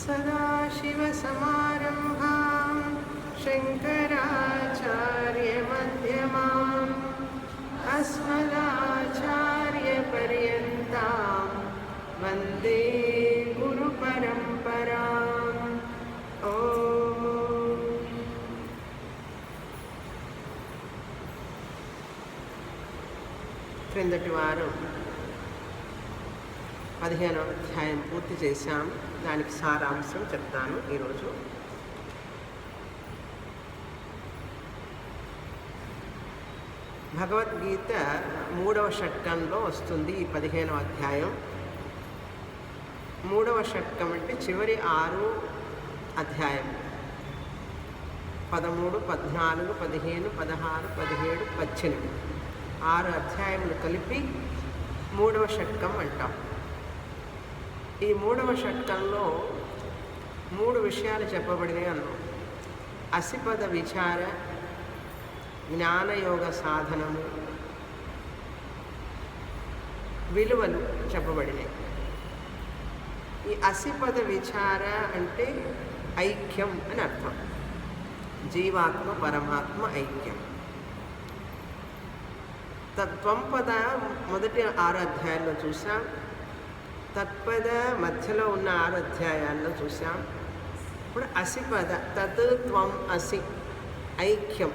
सदाशिवसमारम्भां शङ्कराचार्यमध्यमाम् अस्मदाचार्यपर्यन्तां वन्दे गुरुपरम्पराम्। క్రిందటి వారం 15వ అధ్యాయం పూర్తి చేశాం. దానికి సారాంశం చెప్తాను ఈరోజు. భగవద్గీత 3వ షట్కంలో వస్తుంది ఈ 15వ అధ్యాయం. 3వ షట్కం అంటే చివరి 6 అధ్యాయం 13, 14, 15, 16, 17, 18 6 అధ్యాయములు కలిపి 3వ షట్కం అంటాం. ఈ 3వ షట్కంలో 3 విషయాలు చెప్పబడినాయి అన్నాం. అసిపద విచార, జ్ఞానయోగ సాధనము, విలువలు చెప్పబడినాయి. ఈ అసిపద విచార అంటే ఐక్యం అని అర్థం. జీవాత్మ పరమాత్మ ఐక్యం. తత్వంపద మొదటి 6 అధ్యాయాల్లో చూసాం. తత్పద మధ్యలో ఉన్న 6 అధ్యాయాల్లో చూసాం. ఇప్పుడు అసిపద తత్ త్వం అసి ఐక్యం.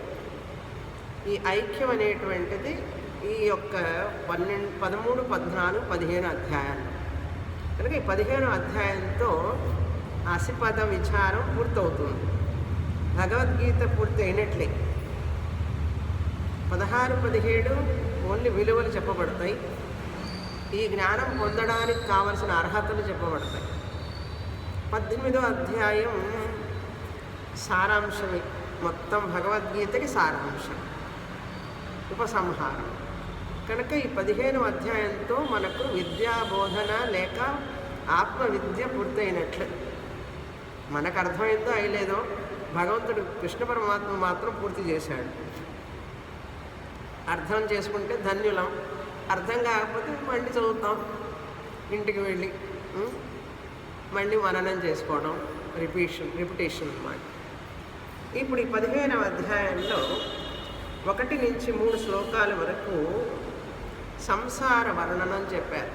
ఈ ఐక్యం అనేటువంటిది ఈ యొక్క 13, 14, 15 అధ్యాయాలు. కనుక ఈ 15వ అధ్యాయంతో అసిపద విచారం పూర్తవుతుంది. భగవద్గీత పూర్తి అయినట్లే. 16, 17 ఓన్లీ విలువలు చెప్పబడతాయి. ఈ జ్ఞానం పొందడానికి కావలసిన అర్హతలు చెప్పబడతాయి. 18వ అధ్యాయం సారాంశమే. మొత్తం భగవద్గీతకి సారాంశం, ఉపసంహారం. కనుక ఈ 15వ అధ్యాయంతో మనకు విద్యాబోధన లేక ఆత్మవిద్య పూర్తయినట్లు. మనకు అర్థమైందో అయ్యలేదో భగవంతుడు కృష్ణ పరమాత్మ మాత్రం పూర్తి చేశాడు. అర్థం చేసుకుంటే ధన్యులం. అర్థం కాకపోతే మళ్ళీ చదువుతాం, ఇంటికి వెళ్ళి మళ్ళీ మననం చేసుకోవడం, రిపిటేషన్ అన్నమాట. ఇప్పుడు ఈ 15వ అధ్యాయంలో 1 నుంచి 3 శ్లోకాల వరకు సంసార వర్ణనం చెప్పారు.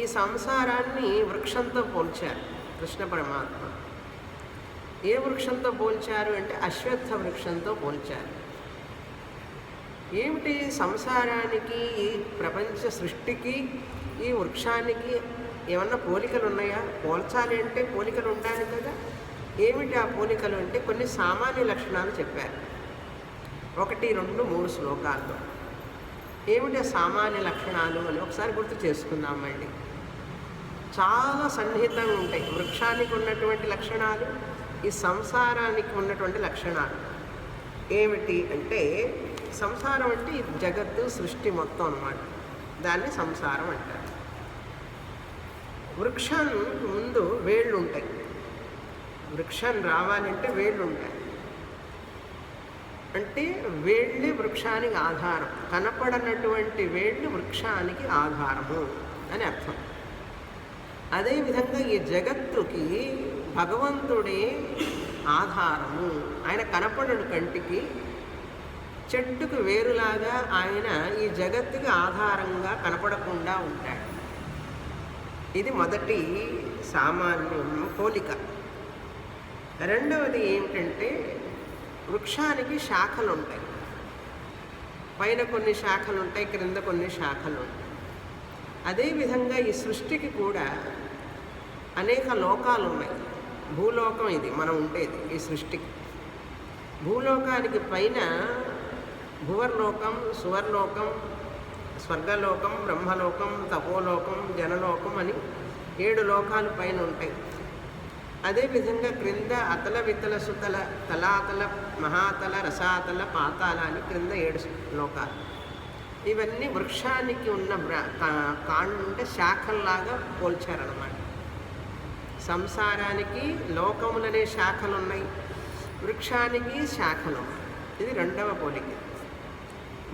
ఈ సంసారాన్ని వృక్షంతో పోల్చారు కృష్ణ పరమాత్మ. ఏ వృక్షంతో పోల్చారు అంటే అశ్వత్థ వృక్షంతో పోల్చారు. ఏమిటి సంసారానికి, ఈ ప్రపంచ సృష్టికి, ఈ వృక్షానికి ఏమన్నా పోలికలు ఉన్నాయా? పోల్చాలి అంటే పోలికలు ఉండాలి కదా. ఏమిటి ఆ పోలికలు అంటే కొన్ని సామాన్య లక్షణాలు చెప్పారు 1, 2, 3 శ్లోకాల్లో. ఏమిటి ఆ సామాన్య లక్షణాలు అని ఒకసారి గుర్తు చేసుకుందాం. మళ్ళీ చాలా సన్నిహితంగా ఉంటాయి. వృక్షానికి ఉన్నటువంటి లక్షణాలు, ఈ సంసారానికి ఉన్నటువంటి లక్షణాలు ఏమిటి అంటే, సంసారం అంటే ఈ జగత్తు సృష్టి మొత్తం అన్నమాట. దాన్ని సంసారం అంటారు. వృక్షానికి ముందు వేళ్ళు ఉంటాయి. వృక్షం రావాలంటే వేళ్ళు ఉంటాయి. అంటే వేళ్ళే వృక్షానికి ఆధారం. కనపడనటువంటి వేళ్ళు వృక్షానికి ఆధారము అని అర్థం. అదేవిధంగా ఈ జగత్తుకి భగవంతుడే ఆధారము. ఆయన కనపడడు కంటికి. చెట్టుకు వేరులాగా ఆయన ఈ జగత్తుకి ఆధారంగా కనపడకుండా ఉంటాడు. ఇది మొదటి సామాన్యం పోలిక. రెండవది ఏమిటంటే, వృక్షానికి శాఖలు ఉంటాయి. పైన కొన్ని శాఖలు ఉంటాయి, క్రింద కొన్ని శాఖలు ఉంటాయి. అదేవిధంగా ఈ సృష్టికి కూడా అనేక లోకాలు ఉన్నాయి. భూలోకం ఇది మనం ఉండేది ఈ సృష్టికి. భూలోకానికి పైన భువర్లోకం, సువర్లోకం, స్వర్గలోకం, బ్రహ్మలోకం, తపోలోకం, జనలోకం అని 7 లోకాలు పైన ఉంటాయి. అదేవిధంగా క్రింద అతల, వితల, సుతల, తలాతల, మహాతల, రసాతల, పాతాల అని క్రింద 7 లోకాలు. ఇవన్నీ వృక్షానికి ఉన్న కాండ శాఖల్లాగా పోల్చారన్నమాట. సంసారానికి లోకములనే శాఖలు ఉన్నాయి, వృక్షానికి శాఖలు ఉన్నాయి. ఇది రెండవ పోలిక.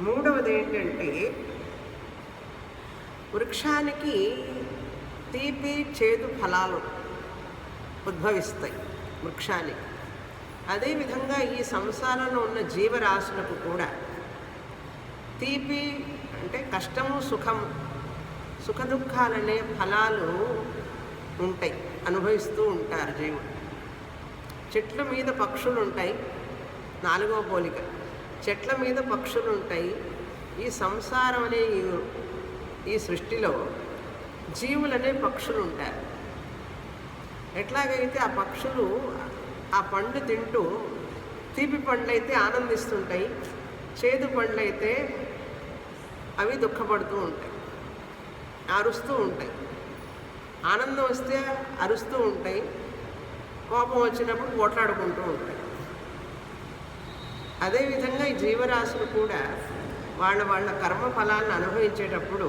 మూడవది ఏంటంటే, వృక్షానికి తీపి చేదు ఫలాలు ఉద్భవిస్తాయి వృక్షానికి. అదేవిధంగా ఈ సంసారంలో ఉన్న జీవరాశులకు కూడా తీపి అంటే కష్టము, సుఖము, సుఖదుఖాలనే ఫలాలు ఉంటాయి, అనుభవిస్తూ ఉంటారు జీవుడు. చెట్ల మీద పక్షులు ఉంటాయి, 4వ పోలిక. చెట్ల మీద పక్షులు ఉంటాయి. ఈ సంసారం అనే ఈ సృష్టిలో జీవులనే పక్షులు ఉంటారు. ఎట్లాగైతే ఆ పక్షులు ఆ పండు తింటూ తీపి పండ్లైతే ఆనందిస్తుంటాయి, చేదు పండ్లైతే అవి దుఃఖపడుతూ ఉంటాయి, అరుస్తూ ఉంటాయి. ఆనందం వస్తే అరుస్తూ ఉంటాయి, కోపం వచ్చినప్పుడు పోట్లాడుకుంటూ ఉంటాయి. అదేవిధంగా ఈ జీవరాశులు కూడా వాళ్ళ కర్మ ఫలాలను అనుభవించేటప్పుడు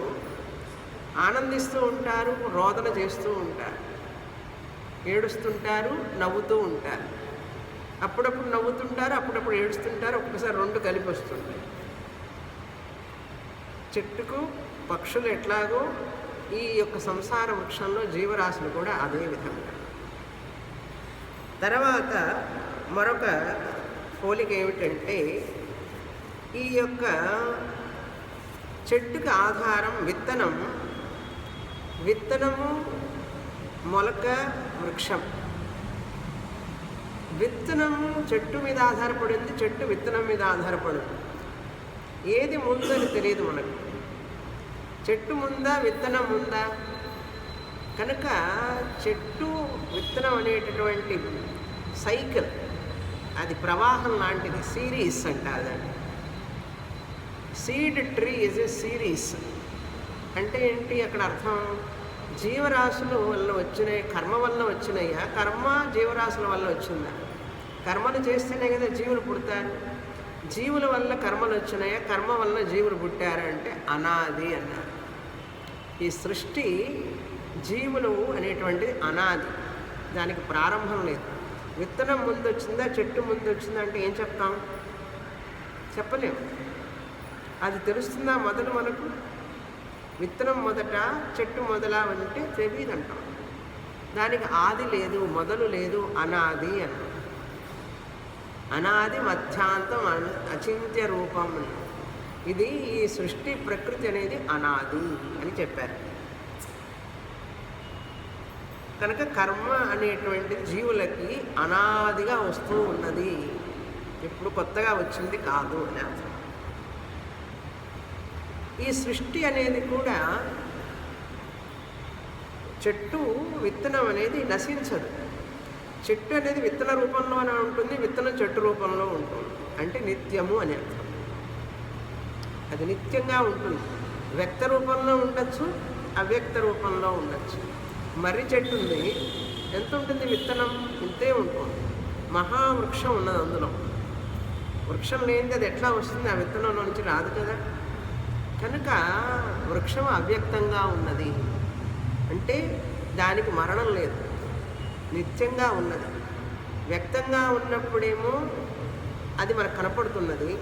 ఆనందిస్తూ ఉంటారు, రోదన చేస్తూ ఉంటారు, ఏడుస్తుంటారు, నవ్వుతూ ఉంటారు. అప్పుడప్పుడు నవ్వుతుంటారు, అప్పుడప్పుడు ఏడుస్తుంటారు, ఒక్కసారి 2 కలిపి వస్తుంటాయి. చెట్టుకు పక్షులు ఎట్లాగో ఈ యొక్క సంసార వృక్షంలో జీవరాశులు కూడా అదే విధంగా. తర్వాత మరొక పోలిక ఏమిటంటే, ఈ యొక్క చెట్టుకి ఆధారం విత్తనం, విత్తనము, మొలక, వృక్షం. విత్తనము చెట్టు మీద ఆధారపడింది, చెట్టు విత్తనం మీద ఆధారపడింది. ఏది ముందని తెలియదు మనకు. చెట్టు ముందా, విత్తనం ముందా? కనుక చెట్టు విత్తనం అనేటటువంటి సైకిల్, అది ప్రవాహం లాంటిది, సిరీస్ అంటారు దాన్ని. Seed tree is a series. అంటే ఏంటి అక్కడ అర్థం? జీవరాశుల వల్ల వచ్చినాయి, కర్మ వల్ల వచ్చినాయా? కర్మ జీవరాశుల వల్ల వచ్చిందా? కర్మలు చేస్తేనే కదా జీవులు పుడతారు. జీవుల వల్ల కర్మలు వచ్చినాయా? కర్మ వల్ల జీవులు పుట్టారు అంటే అనాది అన్నారు. ఈ సృష్టి జీవులు అనేటువంటిది అనాది, దానికి ప్రారంభం లేదు. విత్తనం ముందు వచ్చిందా, చెట్టు ముందు వచ్చిందా అంటే ఏం చెప్తాం? చెప్పలేము. అది తెలుస్తుందా మొదలు మనకు? విత్తనం మొదట, చెట్టు మొదల అంటే తెలియదంటాం. దానికి ఆది లేదు, మొదలు లేదు, అనాది అన్నాం. అనాది మధ్యాంతం అచింత్య రూపం. ఇది ఈ సృష్టి ప్రకృతి అనేది అనాది అని చెప్పారు. కనుక కర్మ అనేటువంటి జీవులకి అనాదిగా వస్తూ ఉన్నది, ఇప్పుడు కొత్తగా వచ్చింది కాదు అని అర్థం. ఈ సృష్టి అనేది కూడా చెట్టు విత్తనం అనేది నశించదు. చెట్టు అనేది విత్తన రూపంలోనే ఉంటుంది, విత్తనం చెట్టు రూపంలో ఉంటుంది. అంటే నిత్యము అని అర్థం. అది నిత్యంగా ఉంటుంది. వ్యక్త రూపంలో ఉండొచ్చు, అవ్యక్త రూపంలో ఉండొచ్చు. మర్రి చెట్టు ఉంది, ఎంత ఉంటుంది విత్తనం? ఇంతే ఉంటుంది. మహావృక్షం ఉన్నది అందులో. వృక్షం లేనిది అది ఎట్లా వస్తుంది? ఆ విత్తనంలో నుంచి రాదు కదా. కనుక వృక్షం అవ్యక్తంగా ఉన్నది అంటే దానికి మరణం లేదు, నిత్యంగా ఉన్నది. వ్యక్తంగా ఉన్నప్పుడేమో అది మనకు కనపడుతున్నది.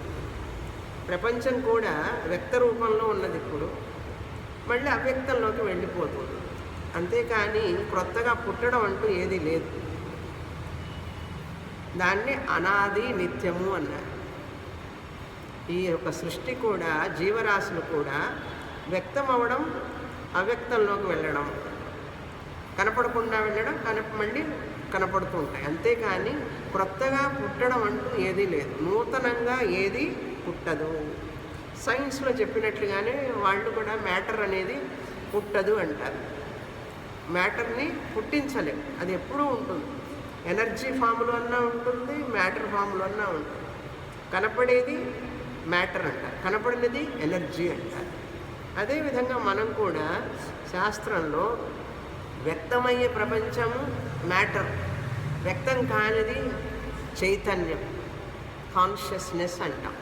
ప్రపంచం కూడా వ్యక్త రూపంలో ఉన్నది, ఇప్పుడు మళ్ళీ అవ్యక్తంలోకి వెళ్ళిపోతుంది. అంతేకాని క్రొత్తగా పుట్టడం అంటూ ఏదీ లేదు. దాన్ని అనాది నిత్యము అన్నారు. ఈ యొక్క సృష్టి కూడా, జీవరాశులు కూడా వ్యక్తం అవ్వడం, అవ్యక్తంలోకి వెళ్ళడం, కనపడకుండా వెళ్ళడం, మళ్ళీ కనపడుతూ ఉంటాయి. అంతేకాని క్రొత్తగా పుట్టడం అంటూ ఏదీ లేదు, నూతనంగా ఏది పుట్టదు. సైన్స్లో చెప్పినట్లుగానే వాళ్ళు కూడా మ్యాటర్ అనేది పుట్టదు అంటారు. మ్యాటర్ని పుట్టించలేము, అది ఎప్పుడూ ఉంటుంది. ఎనర్జీ ఫామ్లో అన్నా ఉంటుంది, మ్యాటర్ ఫామ్లో అన్నా ఉంటుంది. కనపడేది మ్యాటర్ అంటారు, కనపడినది ఎనర్జీ అంటారు. అదేవిధంగా మనం కూడా శాస్త్రంలో వ్యక్తమయ్యే ప్రపంచము మ్యాటర్, వ్యక్తం కానిది చైతన్యం, కాన్షియస్నెస్ అంటాం.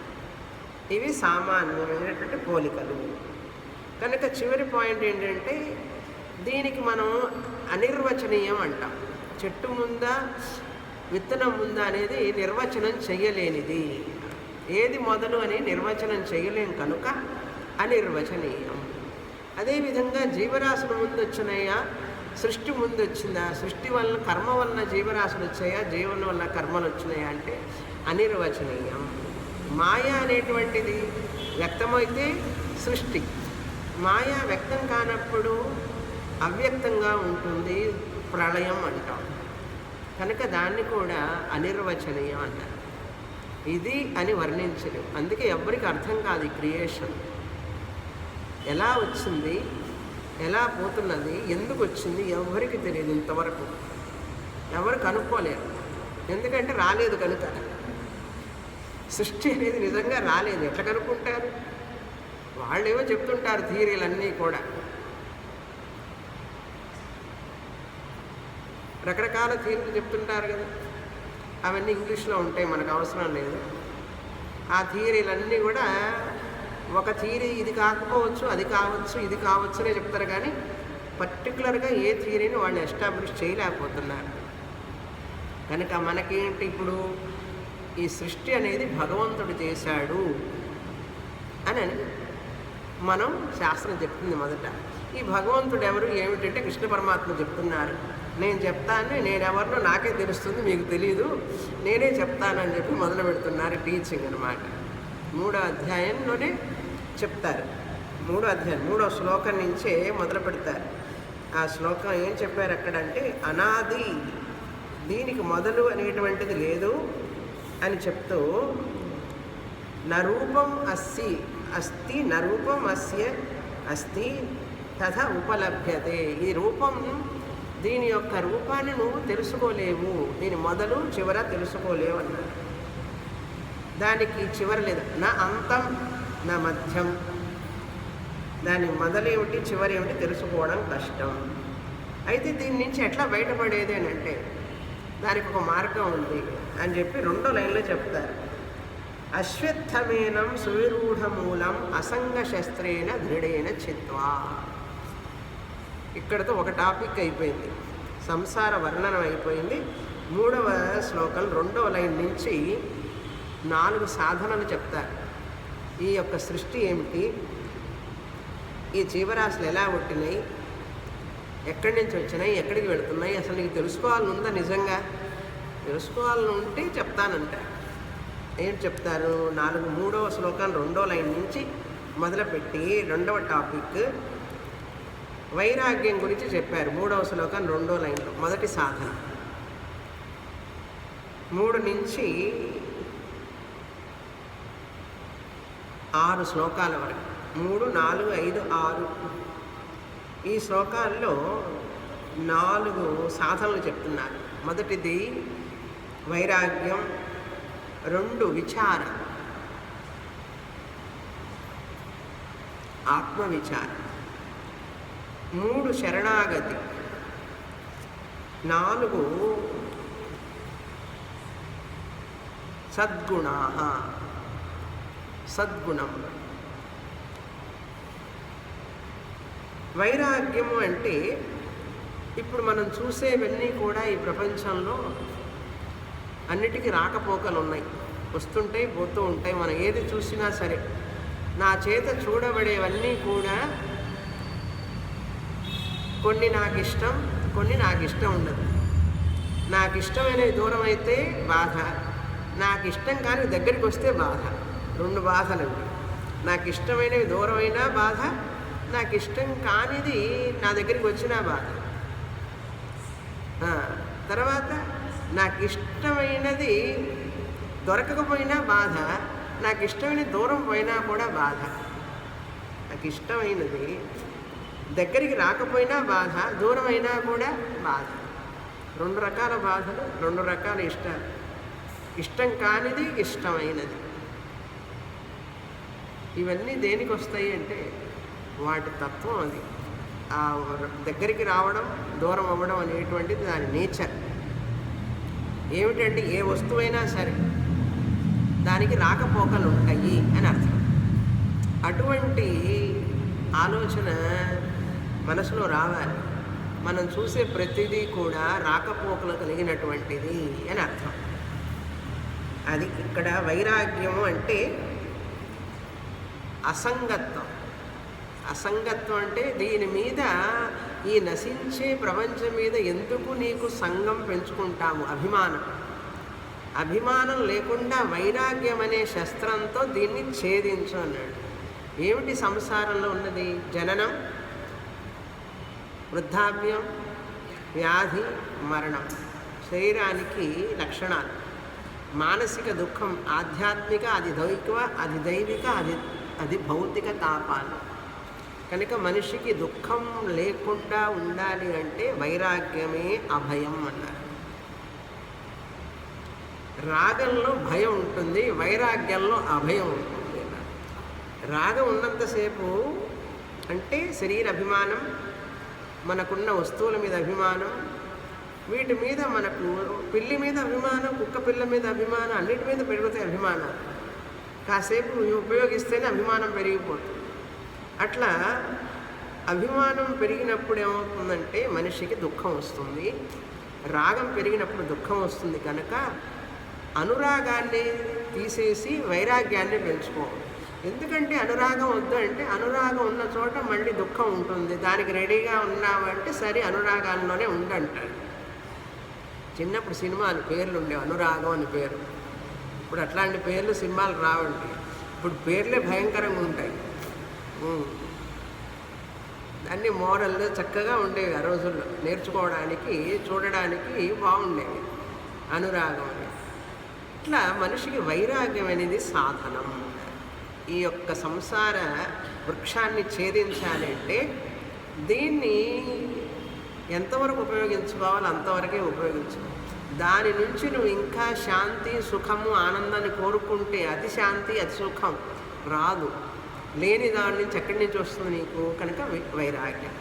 ఇవి సామాన్యమైనటువంటి పోలికలు. కనుక చివరి పాయింట్ ఏంటంటే, దీనికి మనం అనిర్వచనీయం అంటాం. చెట్టు ముందా, విత్తనం ముందా అనేది నిర్వచనం చెయ్యలేనిది. ఏది మొదలు అని నిర్వచనం చేయలేం కనుక అనిర్వచనీయం. అదేవిధంగా జీవరాశుల ముందు వచ్చినాయా, సృష్టి ముందు వచ్చిందా, సృష్టి వలన కర్మ వలన జీవరాశులు వచ్చాయా, జీవన వల్ల కర్మలు వచ్చినాయా అంటే అనిర్వచనీయం. మాయ అనేటువంటిది వ్యక్తమైతే సృష్టి, మాయ వ్యక్తం కానప్పుడు అవ్యక్తంగా ఉంటుంది, ప్రళయం అంటాం. కనుక దాన్ని కూడా అనిర్వచనీయం అంటారు. ఇది అని వర్ణించలేం. అందుకే ఎవ్వరికి అర్థం కాదు ఈ క్రియేషన్ ఎలా వచ్చింది, ఎలా పోతున్నది, ఎందుకు వచ్చింది, ఎవరికి తెలియదు. ఇంతవరకు ఎవరు కనుక్కోలేరు. ఎందుకంటే రాలేదు కనుక. సృష్టి అనేది నిజంగా రాలేదు, ఎట్లా కనుక్కుంటారు? వాళ్ళేమో చెప్తుంటారు థియరీలన్నీ కూడా, రకరకాల థియరీలు చెప్తుంటారు కదా. అవన్నీ ఇంగ్లీష్లో ఉంటాయి, మనకు అవసరం లేదు. ఆ థియరీలన్నీ కూడా ఒక థియరీ ఇది కాకపోవచ్చు, అది కావచ్చు, ఇది కావచ్చునే చెప్తారు, కానీ పర్టికులర్గా ఏ థియరీని వాళ్ళు ఎస్టాబ్లిష్ చేయలేకపోతున్నారు. కనుక మనకేంటి ఇప్పుడు ఈ సృష్టి అనేది భగవంతుడు చేశాడు అని మనం శాస్త్రం చెప్తుంది. మొదట ఈ భగవంతుడు ఎవరు ఏమిటంటే కృష్ణ పరమాత్మ చెప్తున్నారు. నేను చెప్తాను, నేనెవరినో నాకే తెలుస్తుంది, మీకు తెలీదు, నేనే చెప్తానని చెప్పి మొదలు పెడుతున్నారు టీచింగ్ అనమాట. 3వ అధ్యాయంలోనే చెప్తారు. 3వ అధ్యాయం 3వ శ్లోకం నుంచే మొదలు పెడతారు. ఆ శ్లోకం ఏం చెప్పారు అక్కడంటే, అనాది, దీనికి మొదలు అనేటువంటిది లేదు అని చెప్తూ, నరూపం అస్తి నరూపం అస్య అస్తి తథా ఉపలభ్యతే. ఈ రూపం, దీని యొక్క రూపాన్ని నువ్వు తెలుసుకోలేవు, దీని మొదలు చివర తెలుసుకోలేవు అన్నారు. దానికి చివర లేదు, నా అంతం నా మధ్యం, దాని మొదలేమిటి చివరేమిటి తెలుసుకోవడం కష్టం. అయితే దీని నుంచి ఎట్లా బయటపడేది అని అంటే దానికి ఒక మార్గం ఉంది అని చెప్పి 2వ లైన్లో చెప్తారు. అశ్వత్థమేనం సువిరూఢమూలం అసంగశస్త్రేణ దృఢేన చిత్వా. ఇక్కడతో ఒక టాపిక్ అయిపోయింది, సంసార వర్ణనం అయిపోయింది. 3వ శ్లోకం 2వ లైన్ నుంచి 4 సాధనలు చెప్తారు. ఈ యొక్క సృష్టి ఏమిటి, ఈ జీవరాశులు ఎలా పుట్టినాయి, ఎక్కడి నుంచి వచ్చినాయి, ఎక్కడికి వెళుతున్నాయి, అసలు నీకు తెలుసుకోవాలని ఉందా? నిజంగా తెలుసుకోవాలని ఉంటే చెప్తానంట. ఏం చెప్తారు? 3వ శ్లోకం 2వ లైన్ నుంచి మొదలుపెట్టి 2వ టాపిక్ వైరాగ్యం గురించి చెప్పారు. 3వ శ్లోకం 2వ లైన్లో మొదటి సాధన. 3 నుంచి 6 శ్లోకాల వరకు, 3, 4, 5, 6 ఈ శ్లోకాల్లో 4 సాధనలు చెప్తున్నారు. మొదటిది వైరాగ్యం, 2 విచారం, ఆత్మవిచారం, 3 శరణాగతి, 4 సద్గుణం. వైరాగ్యము అంటే ఇప్పుడు మనం చూసేవన్నీ కూడా ఈ ప్రపంచంలో అన్నిటికీ రాకపోకలు ఉన్నాయి, వస్తుంటాయి పోతూ ఉంటాయి. మనం ఏది చూసినా సరే నా చేత చూడబడేవన్నీ కూడా కొన్ని నాకు ఇష్టం, కొన్ని నాకు ఇష్టం ఉండదు. నాకు ఇష్టమైనవి దూరం అయితే బాధ, నాకు ఇష్టం కానీ దగ్గరికి వస్తే బాధ. 2 బాధలండి. నాకు ఇష్టమైనవి దూరమైనా బాధ, నాకు ఇష్టం కానిది నా దగ్గరికి వచ్చినా బాధ. తర్వాత నాకు ఇష్టమైనది దొరకకపోయినా బాధ, నాకు ఇష్టమైనది దూరం పోయినా కూడా బాధ. నాకు ఇష్టమైనది దగ్గరికి రాకపోయినా బాధ, దూరమైనా కూడా బాధ. 2 రకాల బాధలు, 2 రకాల ఇష్టాలు. ఇష్టం కానిది, ఇష్టమైనది. ఇవన్నీ దేనికి వస్తాయి అంటే వాటి తత్వం అది. ఆ దగ్గరికి రావడం, దూరం అవ్వడం అనేటువంటిది దాని నేచర్. ఏమిటంటే ఏ వస్తువైనా సరే దానికి రాకపోకలు ఉంటాయి అని అర్థం. అటువంటి ఆలోచన మనసులో రావాలి. మనం చూసే ప్రతిదీ కూడా రాకపోకలు కలిగినటువంటిది అని అర్థం. అది ఇక్కడ వైరాగ్యము అంటే అసంగత్వం. అసంగత్వం అంటే దీని మీద, ఈ నశించే ప్రపంచం మీద ఎందుకు నీకు సంగం పెంచుకుంటాము? అభిమానం. అభిమానం లేకుండా వైరాగ్యం అనే శస్త్రంతో దీన్ని ఛేదించు అన్నాడు. ఏమిటి సంసారంలో ఉన్నది? జననం, వృద్ధాప్యం, వ్యాధి, మరణం. శరీరానికి లక్షణాలు. మానసిక దుఃఖం, ఆధ్యాత్మిక, అది దైవిక, అది భౌతిక తాపాలు. కనుక మనిషికి దుఃఖం లేకుండా ఉండాలి అంటే వైరాగ్యమే అభయం అన్నారు. రాగంలో భయం ఉంటుంది, వైరాగ్యంలో అభయం ఉంటుంది అన్నారు. రాగం ఉన్నంతసేపు అంటే శరీర అభిమానం, మనకున్న వస్తువుల మీద అభిమానం, వీటి మీద మనకు పిల్లి మీద అభిమానం, కుక్క పిల్ల మీద అభిమానం, అన్నిటి మీద పెరుగుతాయి అభిమానాలు. కాసేపు ఉపయోగిస్తేనే అభిమానం పెరిగిపోతుంది. అట్లా అభిమానం పెరిగినప్పుడు ఏమవుతుందంటే మనిషికి దుఃఖం వస్తుంది. రాగం పెరిగినప్పుడు దుఃఖం వస్తుంది. కనుక అనురాగాన్ని తీసేసి వైరాగ్యాన్ని పెంచుకోవాలి. ఎందుకంటే అనురాగం వద్దు అంటే, అనురాగం ఉన్న చోట మళ్ళీ దుఃఖం ఉంటుంది. దానికి రెడీగా ఉన్నామంటే సరే అనురాగాల్లోనే ఉండంటారు. చిన్నప్పుడు సినిమాలు పేర్లు ఉండేవి, అనురాగం అని పేరు. ఇప్పుడు అట్లాంటి పేర్లు సినిమాలు రావండి. ఇప్పుడు పేర్లే భయంకరంగా ఉంటాయి. అన్ని మోరల్ చక్కగా ఉండేవి ఆ రోజుల్లో, నేర్చుకోవడానికి చూడడానికి బాగుండేవి. అనురాగం అనేది ఇట్లా మనిషికి వైరాగ్యం అనేది సాధనం. ఈ యొక్క సంసార వృక్షాన్ని ఛేదించాలి అంటే దీన్ని ఎంతవరకు ఉపయోగించుకోవాలో అంతవరకే ఉపయోగించుకో. దాని నుంచి నువ్వు ఇంకా శాంతి, సుఖము, ఆనందాన్ని కోరుకుంటే అతి శాంతి, అతి సుఖం రాదు. లేని దాని నుంచి ఎక్కడి నుంచి వస్తుంది నీకు? కనుక వైరాగ్యం.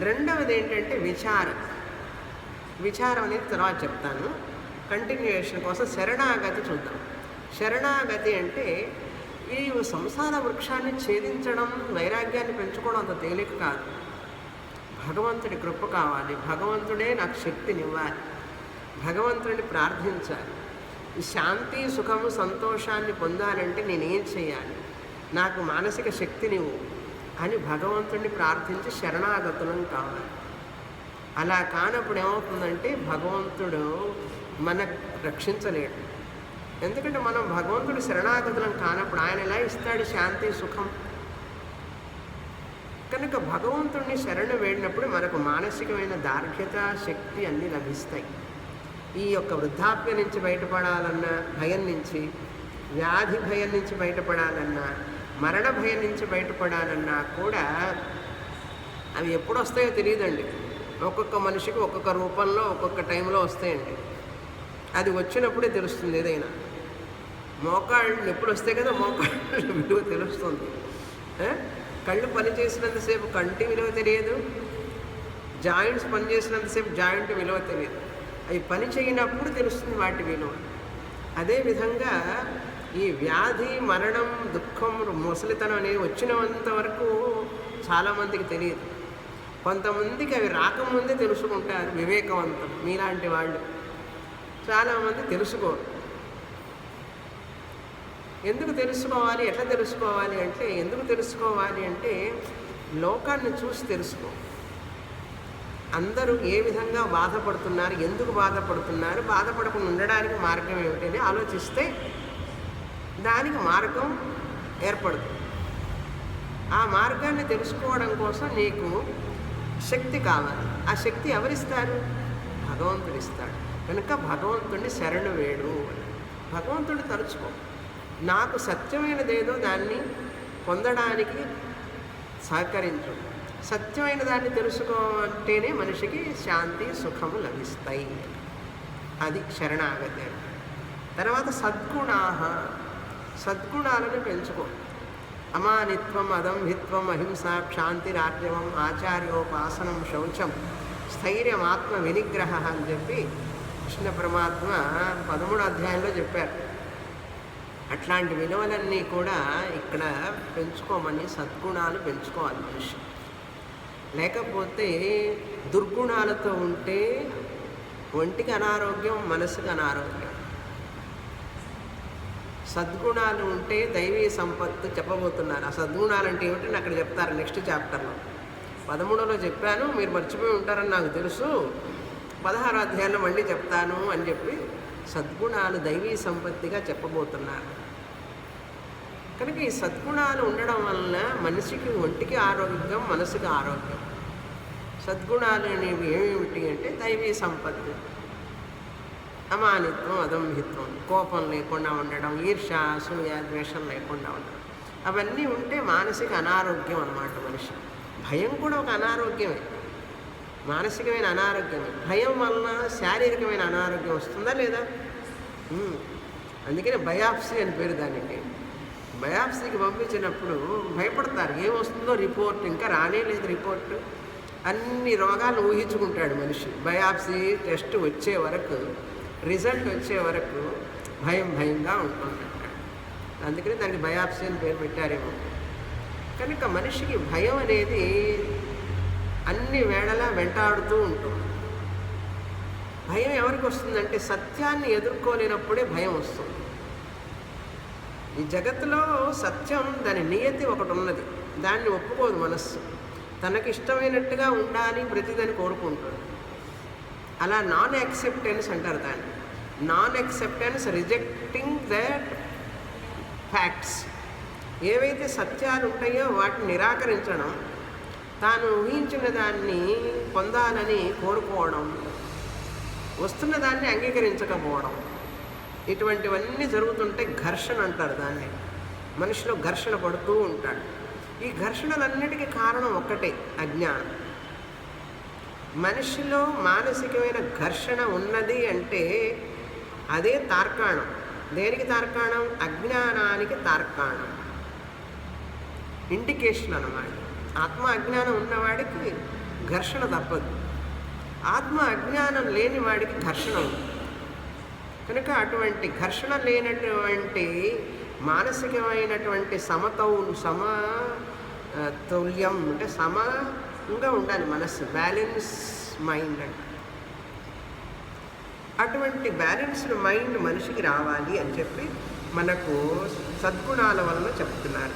రెండవది ఏంటంటే విచారం. విచారం అనేది తర్వాత చెప్తాను. కంటిన్యూయేషన్ కోసం శరణాగతి చూద్దాం. శరణాగతి అంటే ఈ సంసార వృక్షాన్ని ఛేదించడం, వైరాగ్యాన్ని పెంచుకోవడం అంత తేలిక కాదు. భగవంతుడి కృప కావాలి. భగవంతుడే నాకు శక్తినివ్వాలి. భగవంతుడిని ప్రార్థించాలి. ఈ శాంతి, సుఖము, సంతోషాన్ని పొందాలంటే నేనేం చేయాలి? నాకు మానసిక శక్తినివ్వు అని భగవంతుడిని ప్రార్థించి శరణాగతులం కావాలి. అలా కానప్పుడు ఏమవుతుందంటే భగవంతుడు మనకు రక్షించలేడు. ఎందుకంటే మనం భగవంతుడి శరణాగతులం కానప్పుడు ఆయన ఎలా ఇస్తాడు శాంతి, సుఖం? కనుక భగవంతుడిని శరణు వేడినప్పుడు మనకు మానసికమైన దార్ఢ్యత, శక్తి అన్నీ లభిస్తాయి. ఈ యొక్క వృద్ధాప్యం నుంచి బయటపడాలన్నా భయం నుంచి, వ్యాధి భయం నుంచి బయటపడాలన్నా, మరణ భయం నుంచి బయటపడాలన్నా కూడా అవి ఎప్పుడు వస్తాయో తెలియదండి. ఒక్కొక్క మనిషికి ఒక్కొక్క రూపంలో ఒక్కొక్క టైంలో వస్తాయండి. అది వచ్చినప్పుడే తెలుస్తుంది. ఏదైనా మోకాళ్ళు ఎప్పుడు వస్తాయి కదా, మోకాళ్ళు విలువ తెలుస్తుంది. కళ్ళు పనిచేసినంతసేపు కంటి విలువ తెలియదు, జాయింట్స్ పనిచేసినంతసేపు జాయింట్ విలువ తెలియదు. అవి పని చేయనప్పుడు తెలుస్తుంది వాటి విలువ. అదేవిధంగా ఈ వ్యాధి, మరణం, దుఃఖం, ముసలితనం అనేవి వచ్చినంత వరకు చాలామందికి తెలియదు. కొంతమందికి అవి రాకముందే తెలుసుకుంటారు వివేకవంతం. మీలాంటి వాళ్ళు చాలామంది తెలుసుకోరు. ఎందుకు తెలుసుకోవాలి, ఎట్లా తెలుసుకోవాలి అంటే, ఎందుకు తెలుసుకోవాలి అంటే లోకాన్ని చూసి తెలుసుకో. అందరూ ఏ విధంగా బాధపడుతున్నారు, ఎందుకు బాధపడుతున్నారు, బాధపడకుండా ఉండడానికి మార్గం ఏమిటని ఆలోచిస్తే దానికి మార్గం ఏర్పడుతుంది. ఆ మార్గాన్ని తెలుసుకోవడం కోసం నీకు శక్తి కావాలి. ఆ శక్తి ఎవరిస్తారు? భగవంతుడు ఇస్తాడు. కనుక భగవంతుడిని శరణు వేడు. భగవంతుడిని తలుచుకో. నాకు సత్యమైనదేదో దాన్ని పొందడానికి సహకరించు. సత్యమైన దాన్ని తెలుసుకోంటేనే మనిషికి శాంతి, సుఖము లభిస్తాయి. అది శరణాగతి. తర్వాత సద్గుణాహ, సద్గుణాలను పెంచుకో. అమానిత్వం, అదంభిత్వం, అహింస, క్షాంతిరార్జవం, ఆచార్యోపాసనం, శౌచం, స్థైర్యం, ఆత్మ వినిగ్రహ అని చెప్పి కృష్ణ పరమాత్మ 13వ అధ్యాయంలో చెప్పారు. అట్లాంటి విలువలన్నీ కూడా ఇక్కడ పెంచుకోమని, సద్గుణాలు పెంచుకోవాలి మనిషి. లేకపోతే దుర్గుణాలతో ఉంటే ఒంటికి అనారోగ్యం, మనసుకు అనారోగ్యం. సద్గుణాలు ఉంటే దైవీ సంపత్తు చెప్పబోతున్నారు. ఆ సద్గుణాలు అంటే ఏమిటని అక్కడ చెప్తారు నెక్స్ట్ చాప్టర్లో. 13లో చెప్పాను, మీరు మర్చిపోయి ఉంటారని నాకు తెలుసు, 16వ అధ్యాయంలో మళ్ళీ చెప్తాను అని చెప్పి సద్గుణాలు దైవీ సంపత్తిగా చెప్పబోతున్నారు. కనుక ఈ సద్గుణాలు ఉండడం వలన మనిషికి ఒంటికి ఆరోగ్యం, మనసుకి ఆరోగ్యం. సద్గుణాలు అనేవి ఏమిటి అంటే దైవీ సంపత్తి, అమానిత్వం, అదంభిత్వం, కోపం లేకుండా ఉండడం, ఈర్ష, అసూయ, ద్వేషం లేకుండా ఉండడం, అవన్నీ ఉంటే మానసిక అనారోగ్యం అన్నమాట మనిషి. భయం కూడా ఒక అనారోగ్యమే, మానసికమైన అనారోగ్యమే. భయం వలన శారీరకమైన అనారోగ్యం వస్తుందా లేదా? అందుకని బయాప్సీ అని పేరు దానికి. బయాప్సీకి పంపించినప్పుడు భయపడతారు, ఏమొస్తుందో రిపోర్ట్, ఇంకా రానే లేదు రిపోర్ట్. అన్ని రోగాలను ఊహించుకుంటాడు మనిషి. బయాప్సీ టెస్ట్ వచ్చే వరకు, రిజల్ట్ వచ్చే వరకు భయంగా ఉంటుంటాడు. అందుకని దానికి బయాప్సీ అని పేరు పెట్టారేమో. కనుక మనిషికి భయం అనేది అన్ని వేళలా వెంటాడుతూ ఉంటుంది. భయం ఎవరికి వస్తుందంటే సత్యాన్ని ఎదుర్కోలేనప్పుడే భయం వస్తుంది. ఈ జగత్తులో సత్యం, దాని నియతి ఒకటి ఉన్నది, దాన్ని ఒప్పుకోదు మనస్సు. తనకిష్టమైనట్టుగా ఉండాలి ప్రతిదని కోరుకుంటుంది. అలా నాన్ యాక్సెప్టెన్స్ అంటారు దాన్ని. Non acceptance, rejecting that facts. ఏవైతే సత్యాలు ఉంటాయో వాటిని నిరాకరించడం, తాను ఊహించిన దాన్ని పొందాలని కోరుకోవడం, వస్తున్న దాన్ని అంగీకరించకపోవడం, ఇటువంటివన్నీ జరుగుతుంటే ఘర్షణ అంటారు దాన్ని. మనిషిలో ఘర్షణ పడుతూ ఉంటాడు. ఈ ఘర్షణలన్నిటికీ కారణం ఒక్కటే, అజ్ఞానం. మనిషిలో మానసికమైన ఘర్షణ ఉన్నది అంటే అదే తార్కాణం. దేనికి తార్కాణం? అజ్ఞానానికి తార్కాణం, ఇండికేషన్ అన్నమాట. ఆత్మ అజ్ఞానం ఉన్నవాడికి ఘర్షణ తప్పదు, ఆత్మ అజ్ఞానం లేని వాడికి ఘర్షణ ఉంది. కనుక అటువంటి ఘర్షణ లేనటువంటి మానసికమైనటువంటి సమతౌల్యం అంటే సమంగా ఉండాలి మనస్సు, బ్యాలెన్స్ మైండ్ అంటే. అటువంటి బ్యాలెన్స్డ్ మైండ్ మనిషికి రావాలి అని చెప్పి మనకు సద్గుణాల వలన చెప్తున్నారు.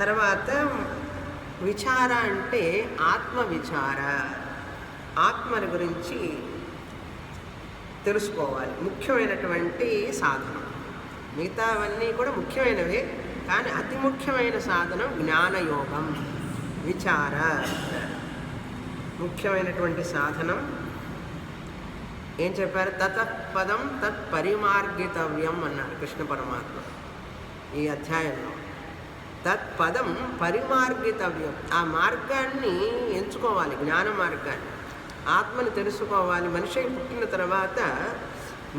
తర్వాత విచార అంటే ఆత్మ విచార, ఆత్మని గురించి తెలుసుకోవాలి. ముఖ్యమైనటువంటి సాధనం. మిగతావన్నీ కూడా ముఖ్యమైనవే, కానీ అతి ముఖ్యమైన సాధనం జ్ఞానయోగం. విచార ముఖ్యమైనటువంటి సాధనం. ఏం చెప్పారు? తతపదం తత్పరిమార్గితవ్యం అన్నారు కృష్ణ పరమాత్మ ఈ అధ్యాయంలో. తత్పదం పరిమార్గితవ్యం, ఆ మార్గాన్ని ఎంచుకోవాలి, జ్ఞాన మార్గాన్ని. ఆత్మని తెలుసుకోవాలి. మనిషి పుట్టిన తర్వాత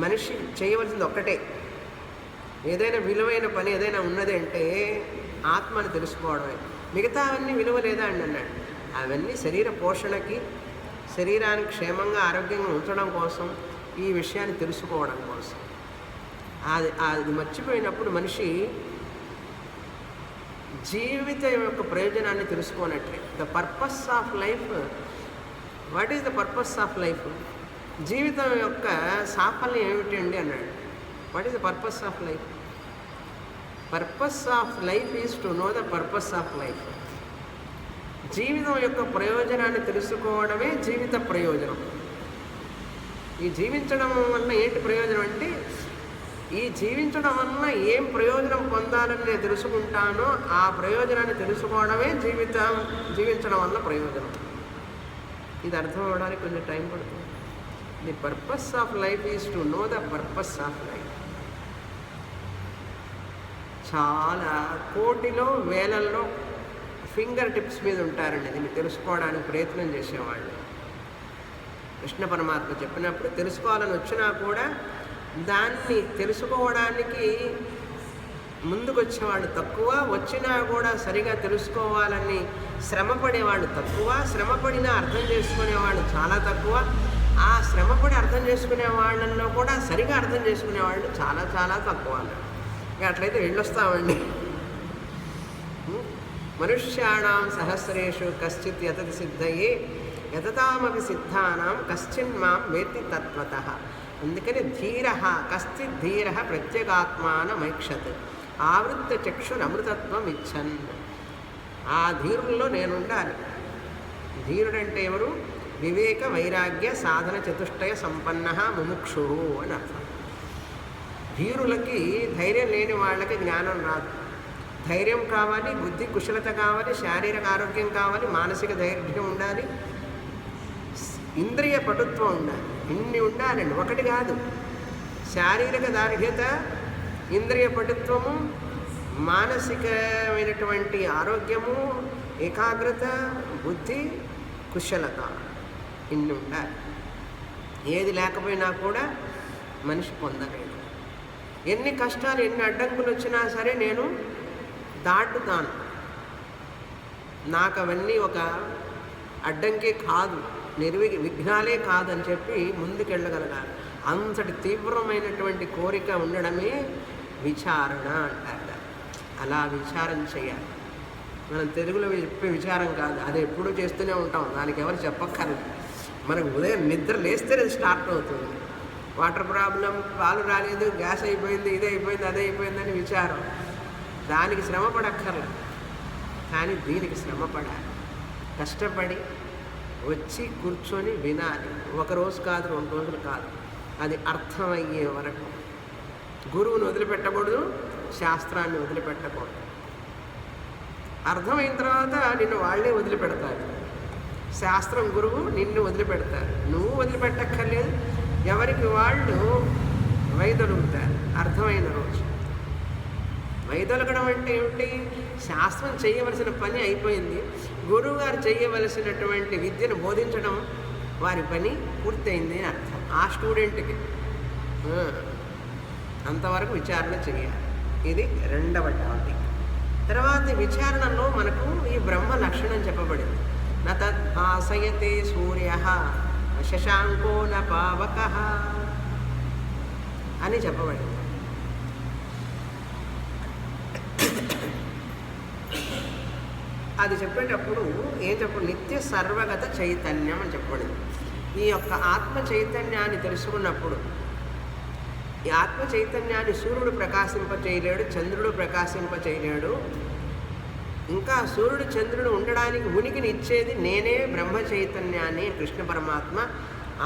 మనిషి చేయవలసింది ఒక్కటే, ఏదైనా విలువైన పని ఏదైనా ఉన్నది అంటే ఆత్మని తెలుసుకోవడమే. మిగతా అవన్నీ విలువ లేదా అండి అన్నాడు. అవన్నీ శరీర పోషణకి, శరీరాన్ని క్షేమంగా ఆరోగ్యంగా ఉంచడం కోసం, ఈ విషయాన్ని తెలుసుకోవడం కోసం. అది మర్చిపోయినప్పుడు మనిషి జీవితం యొక్క ప్రయోజనాన్ని తెలుసుకోనట్లే. The purpose of life, what is the purpose of life? జీవితం యొక్క సాఫల్యం ఏమిటండి అన్నాడు. What is the purpose of life? Purpose of life is to know the purpose of life. జీవితం యొక్క ప్రయోజనాన్ని తెలుసుకోవడమే జీవిత ప్రయోజనం. ఈ జీవించడం వల్ల ఏంటి ప్రయోజనం అంటే, ఈ జీవించడం వల్ల ఏం ప్రయోజనం పొందాలని నేను తెలుసుకుంటానో ఆ ప్రయోజనాన్ని తెలుసుకోవడమే జీవించడం వల్ల ప్రయోజనం. ఇది అర్థం అవ్వడానికి కొంచెం టైం పడుతుంది. The purpose of life is to know the purpose of life. చాలా కోటిలో వేలల్లో ఫింగర్ టిప్స్ మీద ఉంటారండి దీన్ని తెలుసుకోవడానికి ప్రయత్నం చేసేవాళ్ళు. కృష్ణ పరమాత్మ చెప్పినప్పుడు తెలుసుకోవాలని వచ్చినా కూడా దాన్ని తెలుసుకోవడానికి ముందుకొచ్చేవాళ్ళు తక్కువ, వచ్చినా కూడా సరిగా తెలుసుకోవాలని శ్రమపడేవాళ్ళు తక్కువ, శ్రమపడినా అర్థం చేసుకునేవాళ్ళు చాలా తక్కువ. ఆ శ్రమపడి అర్థం చేసుకునే వాళ్ళల్లో కూడా సరిగా అర్థం చేసుకునేవాళ్ళు చాలా చాలా తక్కువ అన్నారు. ఇక అట్లయితే వెళ్ళొస్తామండి. మనుష్యాణం సహస్రేషు కశ్చిత్ యతతి సిద్ధయే యతతామపి సిద్ధానాం కశ్చిన్ మాం వేత్తి తత్వతః. అందుకని ధీర కశ్చిత్ ధీర ప్రత్యేగాత్మానమైక్షత్ ఆవృత్త చక్షురమృతత్వం ఇచ్చన్. ఆ ధీరుల్లో నేనుండాలి. ధీరుడంటే ఎవరు? వివేక వైరాగ్య సాధన చతుష్టయ సంపన్న ముముక్షు అని అర్థం. ధీరులకి ధైర్యం లేని వాళ్ళకి జ్ఞానం రాదు. ధైర్యం కావాలి, బుద్ధి కుశలత కావాలి, శారీరక ఆరోగ్యం కావాలి, మానసిక ధైర్యం ఉండాలి, ఇంద్రియ పటుత్వం ఉండాలి. ఇన్ని ఉండాలండి, ఒకటి కాదు. శారీరక దార్ఢ్యత, ఇంద్రియ పటుత్వము, మానసికమైనటువంటి ఆరోగ్యము, ఏకాగ్రత, బుద్ధి కుశలత, ఇన్ని ఉండాలి. ఏది లేకపోయినా కూడా మనిషి పొందలేడు. ఎన్ని కష్టాలు, ఎన్ని అడ్డంకులు వచ్చినా సరే నేను దాటుతాను. నాకు అవన్నీ ఒక అడ్డంకే కాదు, విఘ్నాలే కాదని చెప్పి ముందుకెళ్ళగలగాలి. అంతటి తీవ్రమైనటువంటి కోరిక ఉండడమే విచారణ అంటారు. అలా విచారం చేయాలి. మనం తెలుగులో చెప్పే విచారం కాదు, అది ఎప్పుడూ చేస్తూనే ఉంటాం, దానికి ఎవరు చెప్పక్కర్లేదు. మనకు ఉదయం నిద్ర లేస్తే అది స్టార్ట్ అవుతుంది. వాటర్ ప్రాబ్లం, పాలు రాలేదు, గ్యాస్ అయిపోయింది, ఇది అయిపోయింది, అదే అయిపోయిందని విచారం. దానికి శ్రమ పడక్కర్లేదు, కానీ దీనికి శ్రమ పడాలి. కష్టపడి వచ్చి కూర్చొని వినాలి. ఒకరోజు కాదు, 2 రోజులు కాదు, అది అర్థమయ్యే వరకు. గురువుని వదిలిపెట్టకూడదు, శాస్త్రాన్ని వదిలిపెట్టకూడదు. అర్థమైన తర్వాత నిన్ను వాళ్ళే వదిలిపెడతారు. శాస్త్రం, గురువు నిన్ను వదిలిపెడతారు. నువ్వు వదిలిపెట్టక్కర్లేదు, ఎవరికి వాళ్ళు వైదొలుగుతారు అర్థమైన రోజు. వైదొలగడం అంటే ఏమిటి? శాస్త్రం చేయవలసిన పని అయిపోయింది, గురువుగారు చేయవలసినటువంటి విద్యను బోధించడం వారి పని పూర్తయింది అని అర్థం. ఆ స్టూడెంట్కి అంతవరకు విచారణ చేయాలి. ఇది 2వ టాపిక్. తర్వాత విచారణలో మనకు ఈ బ్రహ్మ లక్షణం చెప్పబడింది. న తద్భాసయతే సూర్య శశాంకో న పావకః అని చెప్పబడింది. అది చెప్పేటప్పుడు ఏం నిత్య సర్వగత చైతన్యం అని చెప్పబడింది. ఈ యొక్క ఆత్మ చైతన్యాన్ని తెలుసుకున్నప్పుడు, ఈ ఆత్మ చైతన్యాన్ని సూర్యుడు ప్రకాశింపచేయలేడు, చంద్రుడు ప్రకాశింపచేయలేడు. ఇంకా సూర్యుడు చంద్రుడు ఉండడానికి ఉనికిని ఇచ్చేది నేనే బ్రహ్మ చైతన్యాన్ని కృష్ణ పరమాత్మ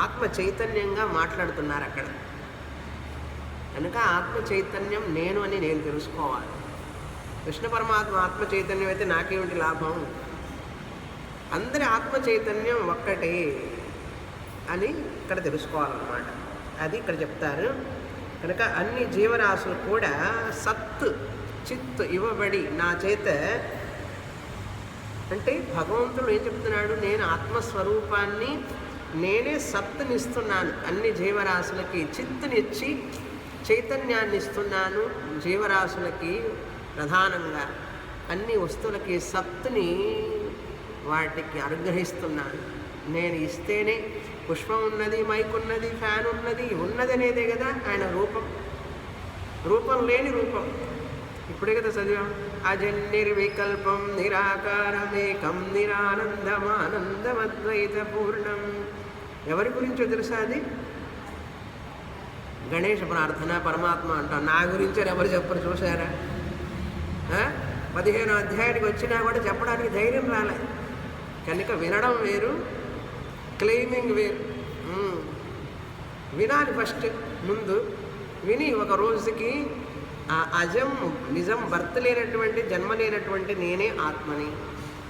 ఆత్మ చైతన్యంగా మాట్లాడుతున్నారు అక్కడ. కనుక ఆత్మ చైతన్యం నేను అని నేను తెలుసుకోవాలి. కృష్ణ పరమాత్మ ఆత్మ చైతన్యం అయితే నాకేమిటి లాభం? అందరి ఆత్మ చైతన్యం ఒక్కటే అని ఇక్కడ తెలుసుకోవాలన్నమాట. అది ఇక్కడ చెప్తారు. కనుక అన్ని జీవరాశులు కూడా సత్ చిత్ ఇవ్వబడి నా చేత, అంటే భగవంతుడు ఏం చెప్తున్నాడు? నేను ఆత్మస్వరూపాన్ని, నేనే సత్తునిస్తున్నాను అన్ని జీవరాశులకి, చిత్తునిచ్చి చైతన్యాన్ని ఇస్తున్నాను జీవరాశులకి. ప్రధానంగా అన్ని వస్తువులకి సత్తుని వాటికి అనుగ్రహిస్తున్నాను. నేను ఇస్తేనే పుష్పం ఉన్నది, మైక్ ఉన్నది, ఫ్యాన్ ఉన్నది, ఉన్నది అనేదే కదా ఆయన రూపం. రూపం లేని రూపం ఇప్పుడే కదా చదివాం. అజన్నిర్వికల్పం నిరాకారమేకం నిరానందమానందమద్వైత పూర్ణం. ఎవరి గురించో తెలుసా? అది గణేష ప్రార్థన పరమాత్మ అంటాం. నా గురించి ఎవరు చెప్పరు, చూసారా? 15వ అధ్యాయానికి వచ్చినా కూడా చెప్పడానికి ధైర్యం రాలే. కనుక వినడం వేరు, క్లెయిమింగ్ వేరు. వినాలి ఫస్ట్. ముందు విని ఒక రోజుకి ఆ అజం నిజం భర్త లేనటువంటి, జన్మ లేనటువంటి నేనే ఆత్మని.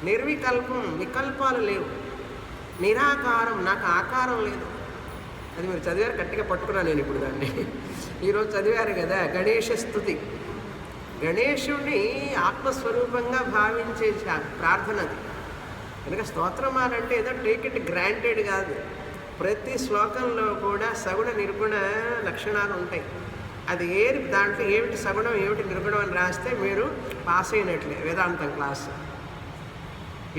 నిర్వికల్పం, వికల్పాలు లేవు. నిరాకారం, నాకు ఆకారం లేదు. అది మీరు చదివారు, గట్టిగా పట్టుకున్నాను నేను ఇప్పుడు దాన్ని. ఈరోజు చదివారు కదా గణేష స్తుతి. గణేశుడిని ఆత్మస్వరూపంగా భావించే ప్రార్థన అది. కనుక స్తోత్రమాలంటే ఏదో టేక్ ఇట్ గ్రాంటెడ్ కాదు. ప్రతి శ్లోకంలో కూడా సగుణ నిర్గుణ లక్షణాలు ఉంటాయి. అది ఏది, దాంట్లో ఏమిటి సగుణం ఏమిటి నిర్గుణం అని రాస్తే మీరు పాస్ అయినట్లే వేదాంతం క్లాస్.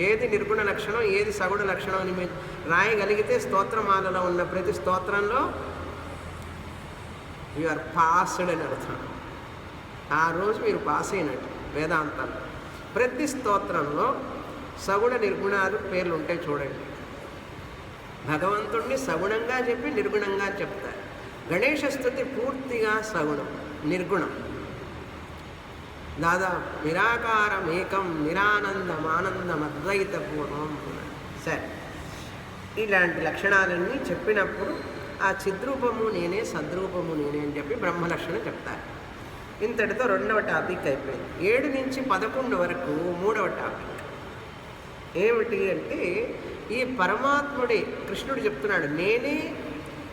ఏది నిర్గుణ లక్షణం, ఏది సగుణ లక్షణం అని మీరు రాయగలిగితే స్తోత్రమాలలో ఉన్న ప్రతి స్తోత్రంలో యు ఆర్ పాస్డ్ అని అర్థం. ఆ రోజు మీరు పాస్ అయినట్టు వేదాంతంలో. ప్రతి స్తోత్రంలో సగుణ నిర్గుణాలు పేర్లు ఉంటాయి చూడండి. భగవంతుడిని సగుణంగా చెప్పి నిర్గుణంగా చెప్తారు. గణేశ స్తుతి పూర్తిగా సగుణం, నిర్గుణం. దాదాపు నిరాకారం ఏకం నిరానందం ఆనందం అద్వైతపూర్వం. సరే, ఇలాంటి లక్షణాలన్నీ చెప్పినప్పుడు ఆ చిద్రూపము నేనే సద్రూపము నేనే అని చెప్పి బ్రహ్మలక్షణం చెప్తారు. ఇంతటితో రెండవ టాపిక్ అయిపోయింది. 7 నుంచి 11 వరకు మూడవ టాపిక్ ఏమిటి అంటే, ఈ పరమాత్ముడే కృష్ణుడు చెప్తున్నాడు, నేనే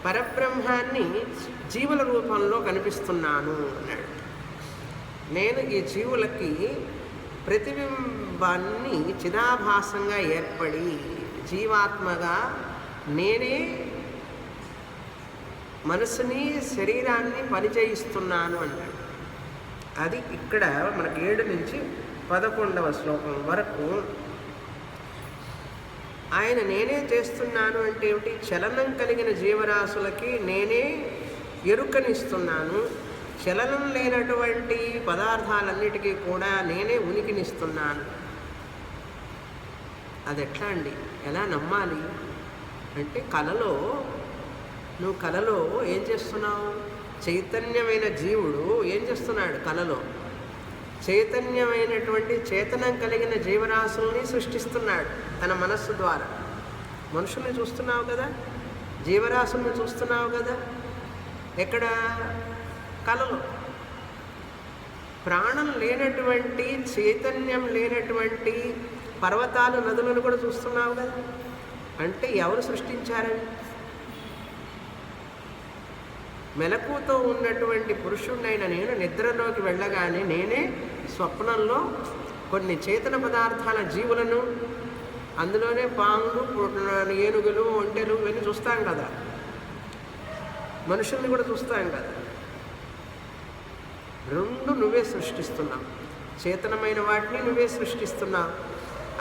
పరబ్రహ్మాన్ని జీవుల రూపంలో కనిపిస్తున్నాను అన్నాడు. నేను ఈ జీవులకి ప్రతిబింబాన్ని చిదాభాసంగా ఏర్పడి జీవాత్మగా నేనే మనసుని శరీరాన్ని పనిచేయిస్తున్నాను అన్నాడు. అది ఇక్కడ మనకు 7 నుంచి 11వ శ్లోకం వరకు ఆయన నేనే చేస్తున్నాను అంటే ఏమిటి? చలనం కలిగిన జీవరాశులకి నేనే ఎరుకనిస్తున్నాను, చలనం లేనటువంటి పదార్థాలన్నిటికీ కూడా నేనే ఉనికినిస్తున్నాను. అది ఎట్లా అండి? ఎలా నమ్మాలి అంటే, నువ్వు కలలో ఏం చేస్తున్నావు? చైతన్యమైన జీవుడు ఏం చేస్తున్నాడు? కలలో చైతన్యమైనటువంటి చేతనం కలిగిన జీవరాశుల్ని సృష్టిస్తున్నాడు తన మనస్సు ద్వారా. మనుషుల్ని చూస్తున్నావు కదా, జీవరాశుల్ని చూస్తున్నావు కదా. ఎక్కడ? కలలో. ప్రాణం లేనటువంటి, చైతన్యం లేనటువంటి పర్వతాలు, నదులను కూడా చూస్తున్నావు కదా. అంటే ఎవరు సృష్టించారని? మెలకుతో ఉన్నటువంటి పురుషుడినైన నేను నిద్రలోకి వెళ్ళగానే నేనే స్వప్నంలో కొన్ని చేతన పదార్థాల జీవులను, అందులోనే పాములు, ఏనుగులు, ఒంటెలు ఇవన్నీ చూస్తాం కదా. మనుషుల్ని కూడా చూస్తాం కదా. రెండు నువ్వే సృష్టిస్తున్నావు. చేతనమైన వాటిని నువ్వే సృష్టిస్తున్నావు,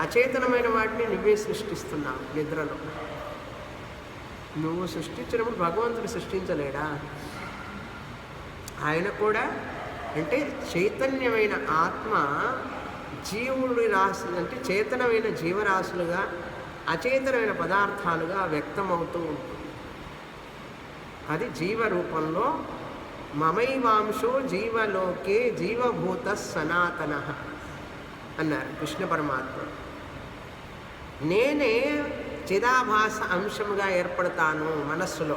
అచేతనమైన వాటిని నువ్వే సృష్టిస్తున్నావు నిద్రలో. నువ్వు సృష్టించినప్పుడు భగవంతుడు సృష్టించలేడా? ఆయన కూడా అంటే చైతన్యమైన ఆత్మ జీవుడి రాశి అంటే చేతనమైన జీవరాశులుగా, అచేతనమైన పదార్థాలుగా వ్యక్తమవుతూ ఉంటుంది. అది జీవరూపంలో మమైవాంశో జీవలోకే జీవభూత సనాతన అన్నారు కృష్ణ పరమాత్మ. నేనే చిదాభాస అంశముగా ఏర్పడతాను మనస్సులో,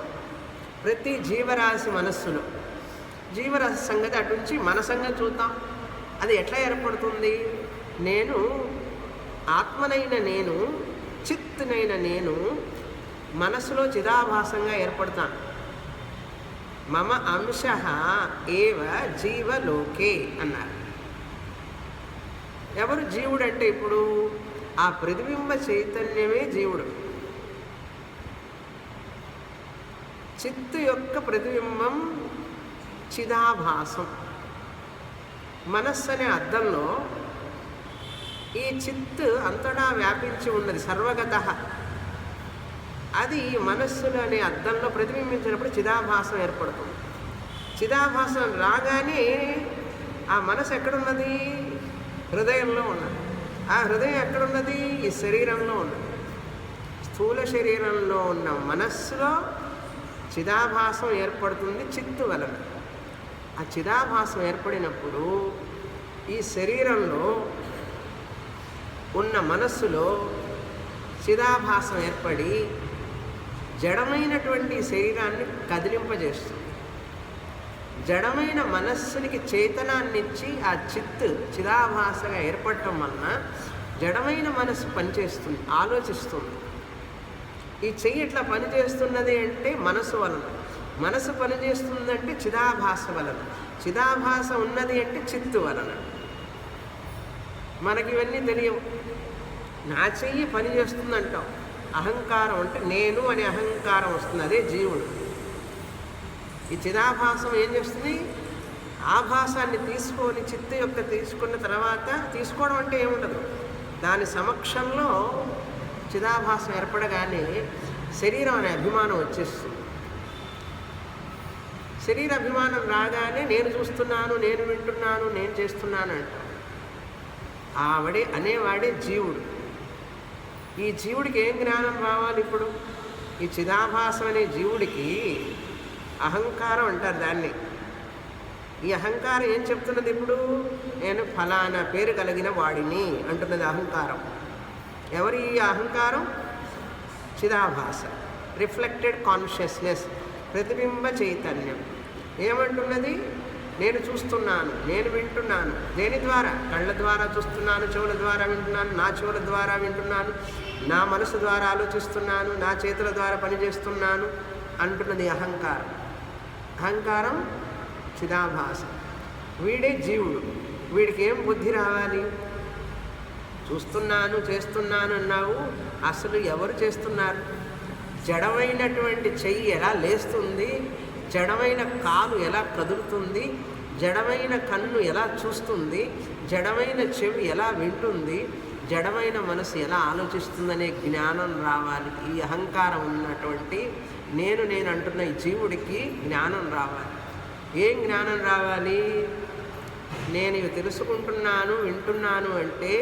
ప్రతి జీవరాశి మనస్సులో. జీవరాశి సంగతి అటు నుంచి మన సంగతి చూద్దాం. అది ఎట్లా ఏర్పడుతుంది? నేను ఆత్మనైన నేను, చిత్తునైన నేను మనస్సులో చిదాభాసంగా ఏర్పడతాను. మమ అంశ ఏవ జీవలోకే అన్నారు. ఎవరు జీవుడు అంటే ఇప్పుడు ఆ ప్రతిబింబ చైతన్యమే జీవుడు. చిత్తు యొక్క ప్రతిబింబం చిదాభాసం. మనస్సు అనే అద్దంలో ఈ చిత్తు అంతటా వ్యాపించి ఉన్నది, సర్వగత. అది మనస్సులు అనే అద్దంలో ప్రతిబింబించినప్పుడు చిదాభాసం ఏర్పడుతుంది. చిదాభాసం రాగానే ఆ మనసు ఎక్కడున్నది? హృదయంలో ఉన్నది. ఆ హృదయం ఎక్కడున్నది? ఈ శరీరంలో ఉన్నది. స్థూల శరీరంలో ఉన్న మనస్సులో చిదాభాసం ఏర్పడుతుంది చిత్తు వలన. ఆ చిదాభాసం ఏర్పడినప్పుడు ఈ శరీరంలో ఉన్న మనస్సులో చిదాభాసం ఏర్పడి జడమైనటువంటి శరీరాన్ని కదిలింపజేస్తుంది. జడమైన మనస్సునికి చైతనాన్నిచ్చి ఆ చిత్తు చిదాభాసగా ఏర్పడటం వలన జడమైన మనస్సు పనిచేస్తుంది, ఆలోచిస్తుంది. ఈ చెయ్యి ఇట్లా పనిచేస్తున్నది అంటే మనసు వలన, మనసు పనిచేస్తుందంటే చిదాభాస వలన, చిదాభాస ఉన్నది అంటే చిత్తు వలన. మనకి ఇవన్నీ తెలియవు. నా చెయ్యి పనిచేస్తుందంటాం. అహంకారం అంటే నేను అనే అహంకారం వస్తుంది, అదే జీవుడు. ఈ చిదాభాసం ఏం చేస్తుంది? ఆభాసాన్ని తీసుకొని చిత్తు యొక్క తీసుకున్న తర్వాత, తీసుకోవడం అంటే ఏముండదు, దాని సమక్షంలో చిదాభాసం ఏర్పడగానే శరీరం అనే అభిమానం వచ్చేస్తుంది. శరీర అభిమానం రాగానే నేను చూస్తున్నాను, నేను వింటున్నాను, నేను చేస్తున్నాను అంట. అనేవాడే జీవుడు. ఈ జీవుడికి ఏం జ్ఞానం రావాలి ఇప్పుడు? ఈ చిదాభాసం అనే జీవుడికి అహంకారం అంటారు దాన్ని. ఈ అహంకారం ఏం చెప్తున్నది ఇప్పుడు? నేను ఫలానా పేరు కలిగిన వాడిని అంటున్నది అహంకారం. ఎవరి ఈ అహంకారం? చిదాభాస, రిఫ్లెక్టెడ్ కాన్షియస్నెస్, ప్రతిబింబ చైతన్యం. ఏమంటున్నది? నేను చూస్తున్నాను, నేను వింటున్నాను. దేని ద్వారా? కళ్ళ ద్వారా చూస్తున్నాను, చెవుల ద్వారా వింటున్నాను, నా చెవుల ద్వారా వింటున్నాను, నా మనసు ద్వారా ఆలోచిస్తున్నాను, నా చేతుల ద్వారా పనిచేస్తున్నాను అంటున్నది అహంకారం. అహంకారం చిదాభాస. వీడే జీవుడు. వీడికి ఏం బుద్ధి రావాలి? చూస్తున్నాను, చేస్తున్నాను అన్నావు, అసలు ఎవరు చేస్తున్నారు? జడమైనటువంటి చెయ్యి ఎలా లేస్తుంది, జడమైన కాలు ఎలా కదులుతుంది, జడమైన కన్ను ఎలా చూస్తుంది, జడమైన చెవి ఎలా వింటుంది, జడమైన మనసు ఎలా ఆలోచిస్తుందనే జ్ఞానం రావాలి. ఈ అహంకారం ఉన్నటువంటి నేను అంటున్న ఈ జీవుడికి జ్ఞానం రావాలి. ఏం జ్ఞానం రావాలి? నేను ఇవి తెలుసుకుంటున్నాను, వింటున్నాను అంటే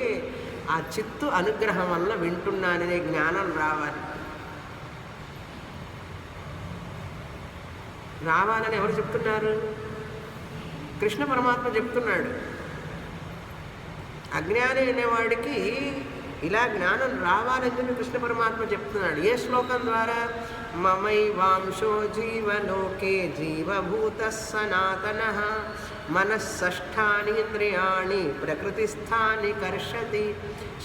ఆ చిత్తు అనుగ్రహం వల్ల వింటున్నాననే జ్ఞానం రావాలి. రావాలని ఎవరు చెప్తున్నారు? కృష్ణ పరమాత్మ చెప్తున్నాడు. అజ్ఞాని అనేవాడికి ఇలా జ్ఞానం రావాలని చెప్పి కృష్ణ పరమాత్మ చెప్తున్నాడు. ఏ శ్లోకం ద్వారా? మమైవాంశో జీవలోకే జీవభూత సనాతనః మనస్సష్టానీంద్రియాణి ప్రకృతిస్థాని కర్షతి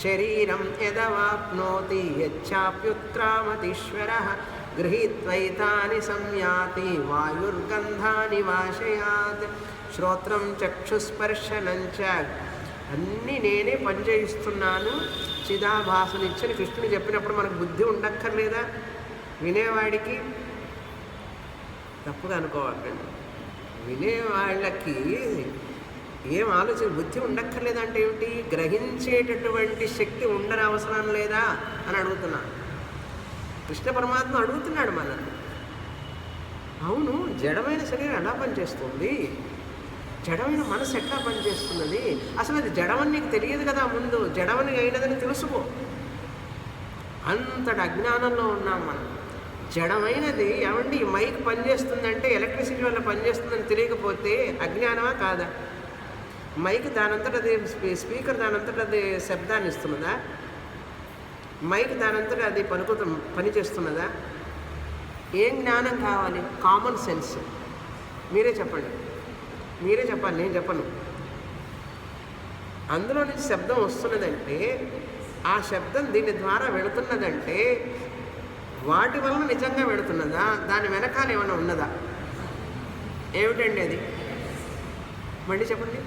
శరీరం యదవాప్నోతి యచ్చాప్యుత్క్రామతీశ్వరః గృహీత్వైతాని సంయాతి వాయుర్గంధాని వాశయాత్ శ్రోత్రం చక్షుస్పర్శనం చ. అన్నీ నేనే పనిచేయిస్తున్నాను. చిదాభాసనిచ్చని కృష్ణుని చెప్పినప్పుడు మనకు బుద్ధి ఉండక్కర్లేదా? వినేవాడికి తప్పుగా అనుకోవాలండి. వినేవాళ్ళకి ఏం ఆలోచన బుద్ధి ఉండక్కర్లేదంటే ఏమిటి? గ్రహించేటటువంటి శక్తి ఉండని అవసరం లేదా అని అడుగుతున్నాను. కృష్ణ పరమాత్మ అడుగుతున్నాడు మనల్ని. అవును, జడమైన శరీరం ఎలా పనిచేస్తుంది, జడమైన మనసు ఎట్లా పనిచేస్తున్నది, అసలు అది జడమని నీకు తెలియదు కదా. ముందు జడమని అయినదని తెలుసుకో. అంతటి అజ్ఞానంలో ఉన్నాం మనం. జడమైనది ఏమండి, ఈ మైక్ పనిచేస్తుందంటే ఎలక్ట్రిసిటీ వల్ల పనిచేస్తుందని తెలియకపోతే అజ్ఞానమా కాదా? మైక్ దానంతట అది, స్పీకర్ దానంతట అది శబ్దాన్ని ఇస్తున్నదా? మైక్ దానంతట అది పనిచేస్తున్నదా? ఏం జ్ఞానం కావాలి? Common sense. మీరే చెప్పండి, మీరే చెప్పాలి, నేను చెప్పను. అందులో నుంచి శబ్దం వస్తున్నదంటే, ఆ శబ్దం దీని ద్వారా వెళుతున్నదంటే వాటి వలన నిజంగా వెళుతున్నదా? దాని వెనకాల ఏమైనా ఉన్నదా? ఏమిటండి అది? మళ్ళీ చెప్పండి.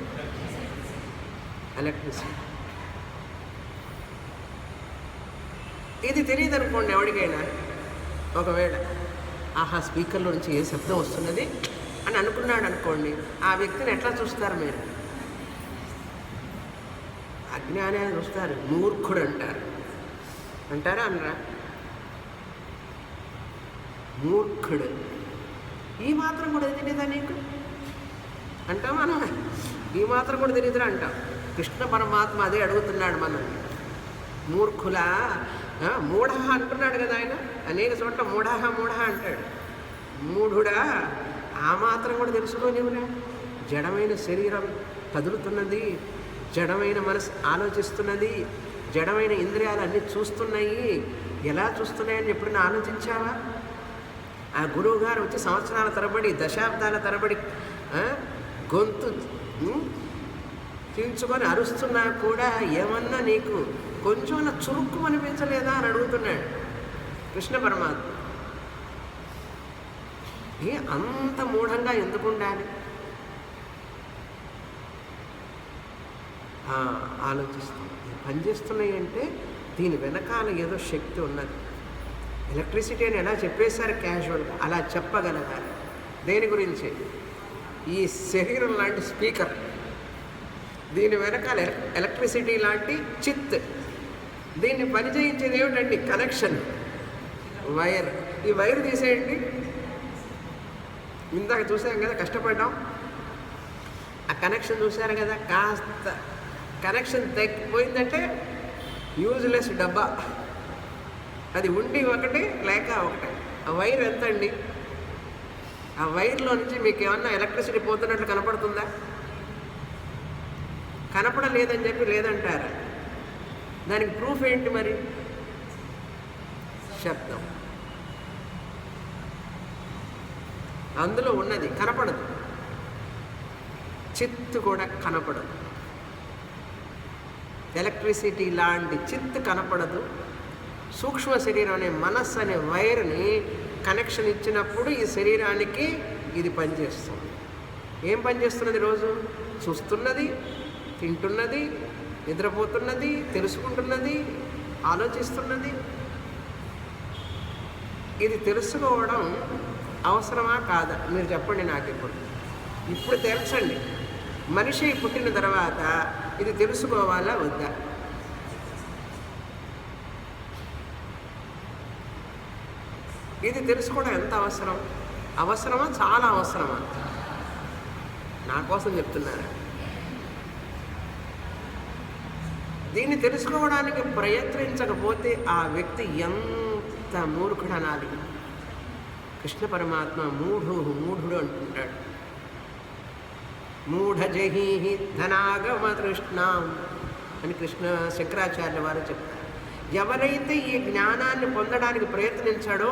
ఎలక్ట్రిసిటీ. ఇది తెలియదు అనుకోండి ఎవరికైనా. ఒకవేళ ఆహా స్పీకర్లో నుంచి ఏ శబ్దం వస్తున్నది అని అనుకున్నాడు అనుకోండి, ఆ వ్యక్తిని ఎట్లా చూస్తారు మీరు? అజ్ఞానాన్ని చూస్తారు. మూర్ఖుడు అంటారు. అంటారా అనరా? మూర్ఖుడు. ఈ మాత్రం కూడా తెలియదా నీకు అంటాం మనం. ఈ మాత్రం కూడా తెలియదురా అంటాం. కృష్ణ పరమాత్మ అదే అడుగుతున్నాడు మనం. మూర్ఖులా, మూఢ అంటున్నాడు కదా ఆయన. అనేక చోట్ల మూఢ అంటాడు. మూఢుడా, ఆ మాత్రం కూడా తెలుసుకోనివురా? జడమైన శరీరం కదులుతున్నది, జడమైన మనసు ఆలోచిస్తున్నది, జడమైన ఇంద్రియాలు అన్నీ చూస్తున్నాయి. ఎలా చూస్తున్నాయని ఎప్పుడైనా ఆలోచించావా? ఆ గురువు గారు వచ్చి సంవత్సరాల తరబడి, దశాబ్దాల తరబడి గొంతు చించుకొని అరుస్తున్నా కూడా ఏమన్నా నీకు కొంచెం చురుక్కు అనిపించలేదా అని అడుగుతున్నాడు కృష్ణ పరమాత్మ. అంత మూఢంగా ఎందుకు ఉండాలి? ఆలోచిస్తుంది. పనిచేస్తున్నాయి అంటే దీని వెనకాల ఏదో శక్తి ఉన్నది. ఎలక్ట్రిసిటీ అని ఎలా చెప్పేశారు క్యాజువల్గా, అలా చెప్పగలగాలి. దేని గురించి? ఈ శరీరం లాంటి స్పీకర్, దీని వెనకాల ఎలక్ట్రిసిటీ లాంటి చిత్, దీన్ని పనిచేయించేది ఏమిటండి? Connection, wire. ఈ వైర్ తీసేయండి. ఇందాక చూసాం కదా, కష్టపడ్డాం. ఆ కనెక్షన్ చూసారు కదా, కాస్త కనెక్షన్ తగ్గిపోయిందంటే యూజ్లెస్ డబ్బా. అది ఉండి ఒకటి లేక ఒకటి. ఆ వైర్ ఎంత అండి? ఆ వైర్లో నుంచి మీకు ఏమన్నా ఎలక్ట్రిసిటీ పోతున్నట్లు కనపడుతుందా? కనపడలేదని చెప్పి లేదంటారా? దానికి ప్రూఫ్ ఏంటి మరి? శబ్దం అందులో ఉన్నది కనపడదు. చిత్తు కూడా కనపడదు. ఎలక్ట్రిసిటీ లాంటి చిత్తు కనపడదు. సూక్ష్మ శరీరం అనే మనస్సు అనే వైర్ని కనెక్షన్ ఇచ్చినప్పుడు ఈ శరీరానికి ఇది పనిచేస్తుంది. ఏం పనిచేస్తున్నది? రోజు చూస్తున్నది, తింటున్నది, నిద్రపోతున్నది, తెలుసుకుంటున్నది, ఆలోచిస్తున్నది. ఇది తెలుసుకోవడం అవసరమా కాదా? మీరు చెప్పండి నాకు. ఇప్పుడు తెలుసండి. మనిషి పుట్టిన తర్వాత ఇది తెలుసుకోవాలా వద్దా? ఇది తెలుసుకోవడం ఎంత అవసరం? అవసరమా? చాలా అవసరమా? నా కోసం చెప్తున్నారా? దీన్ని తెలుసుకోవడానికి ప్రయత్నించకపోతే ఆ వ్యక్తి ఎంత మూర్ఖుడు అనాలి. కృష్ణ పరమాత్మ మూఢుడు అంటుంటాడు. మూఢజహీహి ధనాగమ తృష్ణాం అని కృష్ణ శంకరాచార్య వారు చెప్తారు. ఎవరైతే ఈ జ్ఞానాన్ని పొందడానికి ప్రయత్నించాడో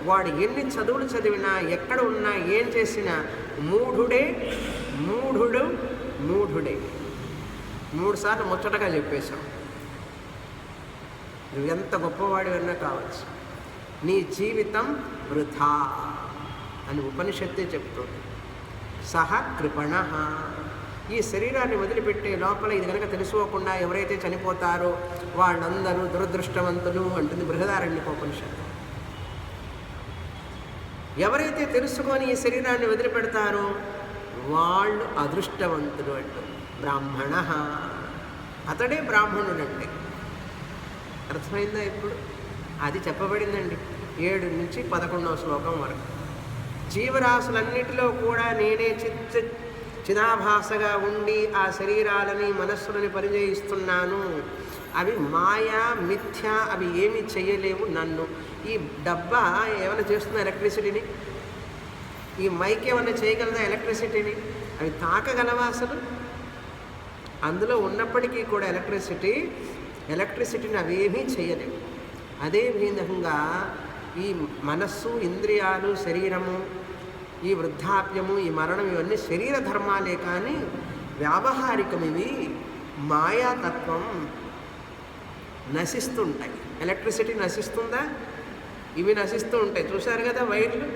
వాడు ఎన్ని చదువులు చదివినా, ఎక్కడ ఉన్నా, ఏం చేసినా మూఢుడే. 3 సార్లు ముచ్చటగా చెప్పేశాం. నువ్వు ఎంత గొప్పవాడివన్నా కావచ్చు, నీ జీవితం వృథా అని ఉపనిషత్తే చెప్తుంది. సహ కృపణ. ఈ శరీరాన్ని వదిలిపెట్టే లోపల ఇది కనుక తెలుసుకోకుండా ఎవరైతే చనిపోతారో వాళ్ళందరూ దురదృష్టవంతులు అంటుంది బృహదారణ్యకోపనిషత్తు. ఎవరైతే తెలుసుకొని ఈ శరీరాన్ని వదిలిపెడతారో వాళ్ళు అదృష్టవంతులు అంటుంది. బ్రాహ్మణ, అతడే బ్రాహ్మణుడు అంటే. అర్థమైందా ఇప్పుడు? అది చెప్పబడిందండి 7 నుంచి 11వ శ్లోకం వరకు. జీవరాశులన్నిటిలో కూడా నేనే చిదాభాసగా ఉండి ఆ శరీరాలని, మనస్సులని పరిచయిస్తున్నాను. అవి మాయా, మిథ్య, అవి ఏమీ చెయ్యలేవు నన్ను. ఈ డబ్బా ఏమైనా చేస్తుందా ఎలక్ట్రిసిటీని? ఈ మైక్ ఏమైనా చేయగలదా ఎలక్ట్రిసిటీని? అవి తాకగలవా అసలు? అందులో ఉన్నప్పటికీ కూడా ఎలక్ట్రిసిటీని అవేమీ చేయలేవు. అదేవిధంగా ఈ మనస్సు, ఇంద్రియాలు, శరీరము, ఈ వృద్ధాప్యము, ఈ మరణం, ఇవన్నీ శరీర ధర్మాలే కానీ వ్యావహారికం. ఇవి మాయాతత్వం. నశిస్తుంటాయి. ఎలక్ట్రిసిటీ నశిస్తుందా? ఇవి నశిస్తూ ఉంటాయి. చూశారు కదా, వైర్లు